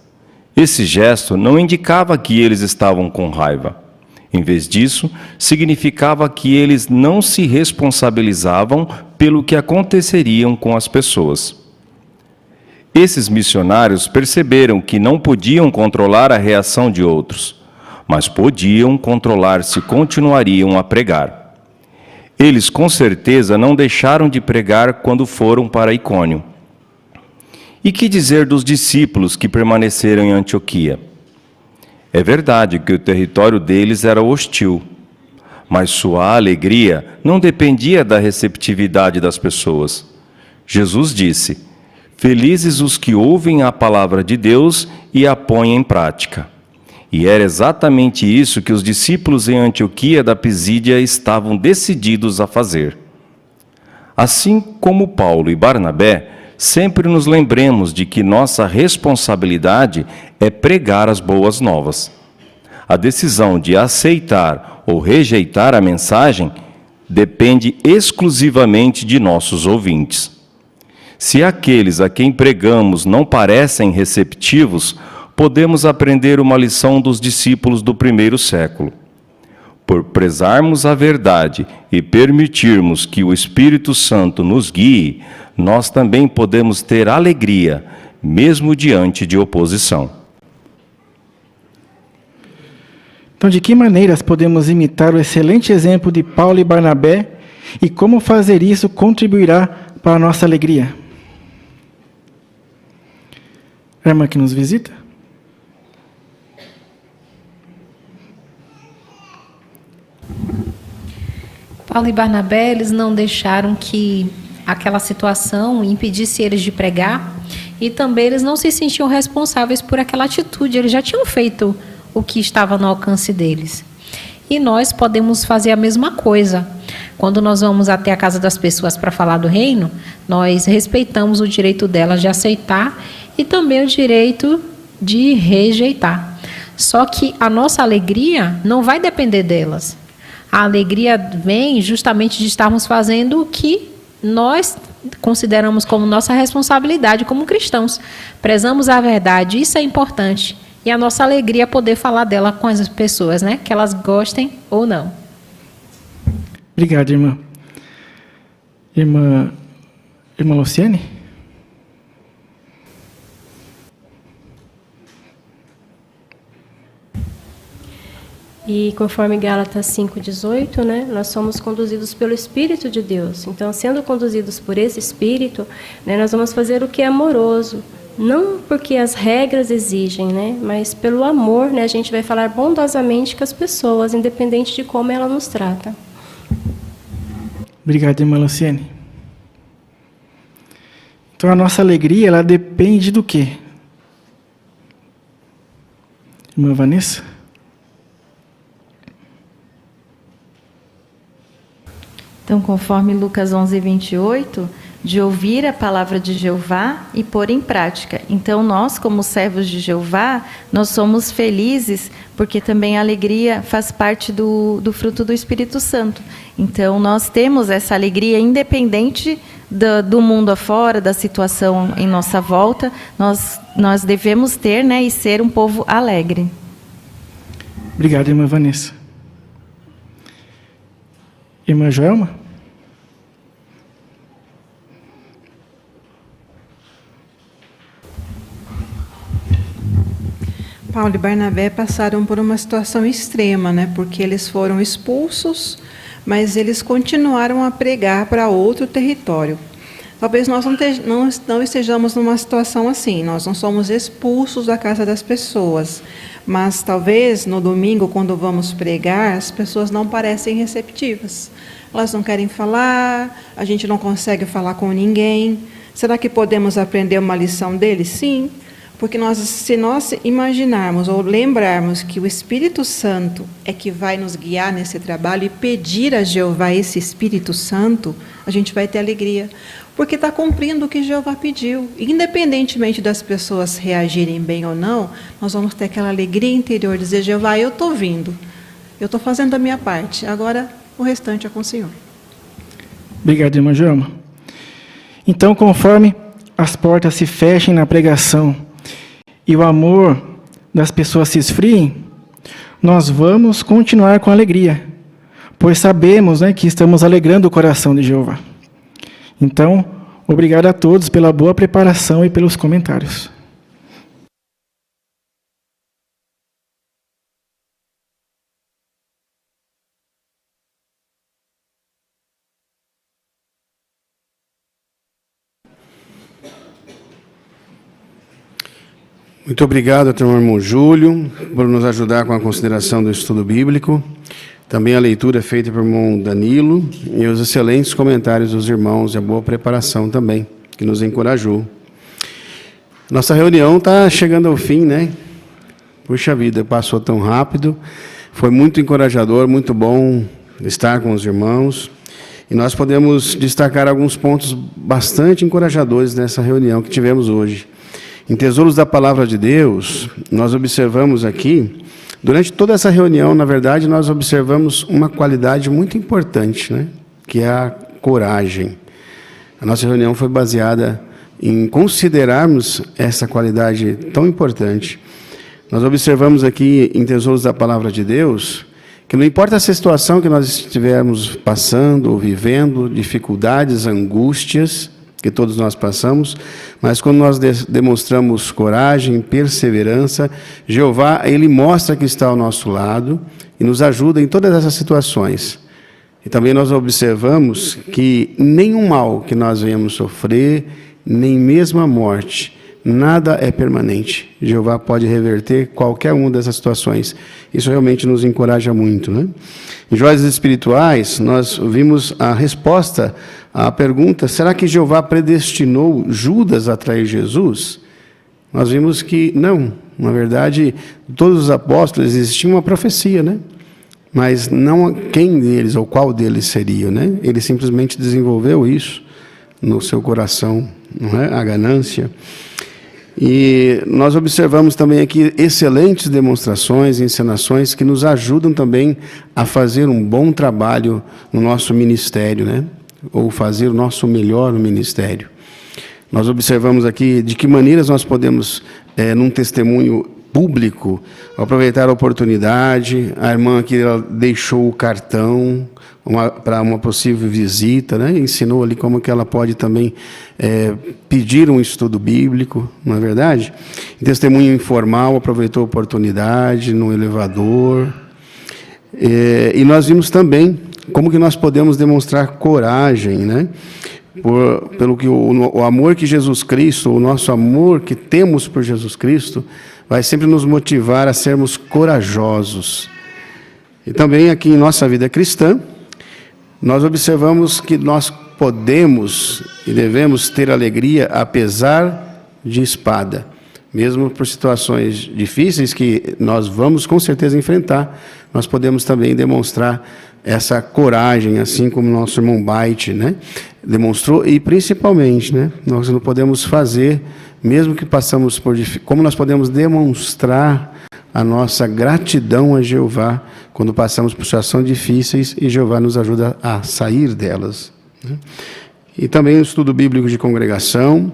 Esse gesto não indicava que eles estavam com raiva. Em vez disso, significava que eles não se responsabilizavam pelo que aconteceriam com as pessoas. Esses missionários perceberam que não podiam controlar a reação de outros, mas podiam controlar se continuariam a pregar. Eles, com certeza, não deixaram de pregar quando foram para Icônio. E que dizer dos discípulos que permaneceram em Antioquia? É verdade que o território deles era hostil, mas sua alegria não dependia da receptividade das pessoas. Jesus disse: "Felizes os que ouvem a palavra de Deus e a põem em prática." E era exatamente isso que os discípulos em Antioquia da Pisídia estavam decididos a fazer. Assim como Paulo e Barnabé, sempre nos lembremos de que nossa responsabilidade é pregar as boas novas. A decisão de aceitar ou rejeitar a mensagem depende exclusivamente de nossos ouvintes. Se aqueles a quem pregamos não parecem receptivos, podemos aprender uma lição dos discípulos do primeiro século. Por prezarmos a verdade e permitirmos que o Espírito Santo nos guie, nós também podemos ter alegria, mesmo diante de oposição. Então, de que maneiras podemos imitar o excelente exemplo de Paulo e Barnabé e como fazer isso contribuirá para a nossa alegria? A irmã que nos visita? Paulo e Barnabé, eles não deixaram que aquela situação impedisse eles de pregar e também eles não se sentiam responsáveis por aquela atitude. Eles já tinham feito o que estava no alcance deles. E nós podemos fazer a mesma coisa. Quando nós vamos até a casa das pessoas para falar do reino, nós respeitamos o direito delas de aceitar e também o direito de rejeitar. Só que a nossa alegria não vai depender delas. A alegria vem justamente de estarmos fazendo o que nós consideramos como nossa responsabilidade como cristãos. Prezamos a verdade, isso é importante. E a nossa alegria é poder falar dela com as pessoas, né? Que elas gostem ou não. Obrigado, irmã. Irmã Luciane? E conforme Gálatas 5,18, né, nós somos conduzidos pelo Espírito de Deus. Então, sendo conduzidos por esse Espírito, né, nós vamos fazer o que é amoroso. Não porque as regras exigem, né, mas pelo amor, né, a gente vai falar bondosamente com as pessoas, independente de como ela nos trata. Obrigado, irmã Luciane. Então, a nossa alegria, ela depende do quê? Irmã Vanessa? Então, conforme Lucas 11:28, de ouvir a palavra de Jeová e pôr em prática. Então, nós, como servos de Jeová, nós somos felizes, porque também a alegria faz parte do fruto do Espírito Santo. Então, nós temos essa alegria independente do mundo afora, da situação em nossa volta. Nós devemos ter, né, e ser um povo alegre. Obrigado, irmã Vanessa. Irmã Joelma? Paulo e Barnabé passaram por uma situação extrema, né? Porque eles foram expulsos, mas eles continuaram a pregar para outro território. Talvez nós não estejamos numa situação assim, nós não somos expulsos da casa das pessoas, mas talvez no domingo, quando vamos pregar, as pessoas não parecem receptivas. elas não querem falar, a gente não consegue falar com ninguém. Será que podemos aprender uma lição deles? Sim, porque se nós imaginarmos ou lembrarmos que o Espírito Santo é que vai nos guiar nesse trabalho e pedir a Jeová esse Espírito Santo, a gente vai ter alegria, porque está cumprindo o que Jeová pediu. Independentemente das pessoas reagirem bem ou não, nós vamos ter aquela alegria interior, dizer: Jeová, eu estou vindo, eu estou fazendo a minha parte, agora o restante é com o Senhor. Obrigado, irmã Joelma. Então, conforme as portas se fechem na pregação e o amor das pessoas se esfriem, nós vamos continuar com alegria, pois sabemos, né, que estamos alegrando o coração de Jeová. Então, obrigado a todos pela boa preparação e pelos comentários. Muito obrigado ao irmão Júlio por nos ajudar com a consideração do estudo bíblico. Também a leitura feita pelo irmão Danilo e os excelentes comentários dos irmãos e a boa preparação também, que nos encorajou. Nossa reunião está chegando ao fim, né? Puxa vida, passou tão rápido. Foi muito encorajador, muito bom estar com os irmãos. E nós podemos destacar alguns pontos bastante encorajadores nessa reunião que tivemos hoje. Em Tesouros da Palavra de Deus, nós observamos aqui, durante toda essa reunião, na verdade, nós observamos uma qualidade muito importante, né? Que é a coragem. A nossa reunião foi baseada em considerarmos essa qualidade tão importante. Nós observamos aqui em Tesouros da Palavra de Deus, que não importa a situação que nós estivermos passando ou vivendo, dificuldades, angústias, que todos nós passamos, mas quando nós demonstramos coragem, perseverança, Jeová, Ele mostra que está ao nosso lado e nos ajuda em todas essas situações. E também nós observamos que nenhum mal que nós venhamos sofrer, nem mesmo a morte, nada é permanente. Jeová pode reverter qualquer uma dessas situações. Isso realmente nos encoraja muito, né? Em Joias Espirituais, nós vimos a resposta à pergunta: será que Jeová predestinou Judas a trair Jesus? Nós vimos que não. Na verdade, todos os apóstolos existia uma profecia, né? Mas não quem deles ou qual deles seria, né? Ele simplesmente desenvolveu isso no seu coração, não é? A ganância. E nós observamos também aqui excelentes demonstrações, encenações que nos ajudam também a fazer um bom trabalho no nosso ministério, né? Ou fazer o nosso melhor no ministério. Nós observamos aqui de que maneiras nós podemos, num testemunho público, aproveitar a oportunidade. A irmã aqui ela deixou o cartão para uma possível visita, né? Ensinou ali como que ela pode também pedir um estudo bíblico, não é verdade? Em testemunho informal, aproveitou a oportunidade no elevador. E nós vimos também como que nós podemos demonstrar coragem, né? Pelo que o amor que Jesus Cristo, o nosso amor que temos por Jesus Cristo, vai sempre nos motivar a sermos corajosos. E também aqui em nossa vida cristã, nós observamos que nós podemos e devemos ter alegria apesar de espada. Mesmo por situações difíceis que nós vamos com certeza enfrentar, nós podemos também demonstrar essa coragem, assim como nosso irmão Baite, né, demonstrou, e principalmente, né, nós não podemos fazer, mesmo que passamos por como nós podemos demonstrar a nossa gratidão a Jeová quando passamos por situações difíceis e Jeová nos ajuda a sair delas, né? E também o estudo bíblico de congregação,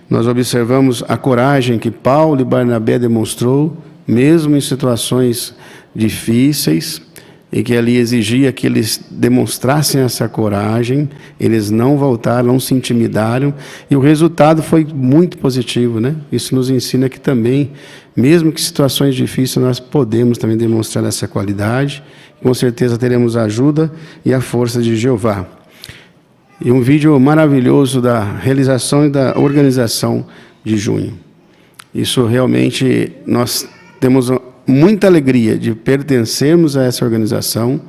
nós observamos a coragem que Paulo e Barnabé demonstrou, mesmo em situações difíceis, e que ali exigia que eles demonstrassem essa coragem. Eles não voltaram, não se intimidaram, e o resultado foi muito positivo, né? Isso nos ensina que também, mesmo que situações difíceis, nós podemos também demonstrar essa qualidade. Com certeza teremos a ajuda e a força de Jeová. E um vídeo maravilhoso da realização e da organização de junho. Isso realmente, nós temos muita alegria de pertencermos a essa organização,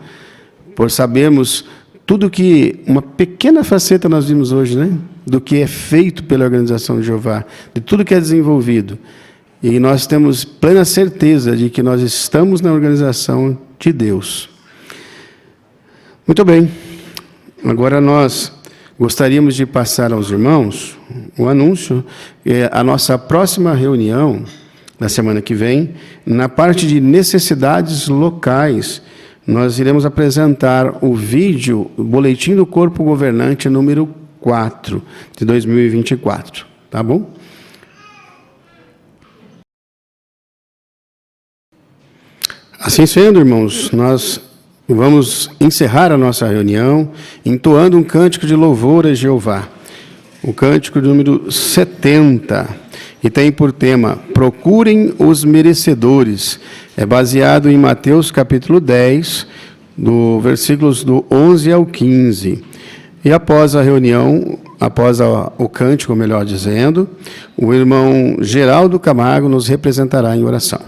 por sabermos tudo que, uma pequena faceta nós vimos hoje, né? Do que é feito pela organização de Jeová, de tudo que é desenvolvido. E nós temos plena certeza de que nós estamos na organização de Deus. Muito bem. Agora nós gostaríamos de passar aos irmãos o anúncio, a nossa próxima reunião, na semana que vem, na parte de necessidades locais, nós iremos apresentar o vídeo, o Boletim do Corpo Governante número 4, de 2024. Tá bom? Assim sendo, irmãos, nós vamos encerrar a nossa reunião entoando um cântico de louvor a Jeová. O cântico número 70. E tem por tema, procurem os merecedores. É baseado em Mateus capítulo 10, do versículos do 11 ao 15. E após a reunião, após o cântico, melhor dizendo, o irmão Geraldo Camargo nos representará em oração.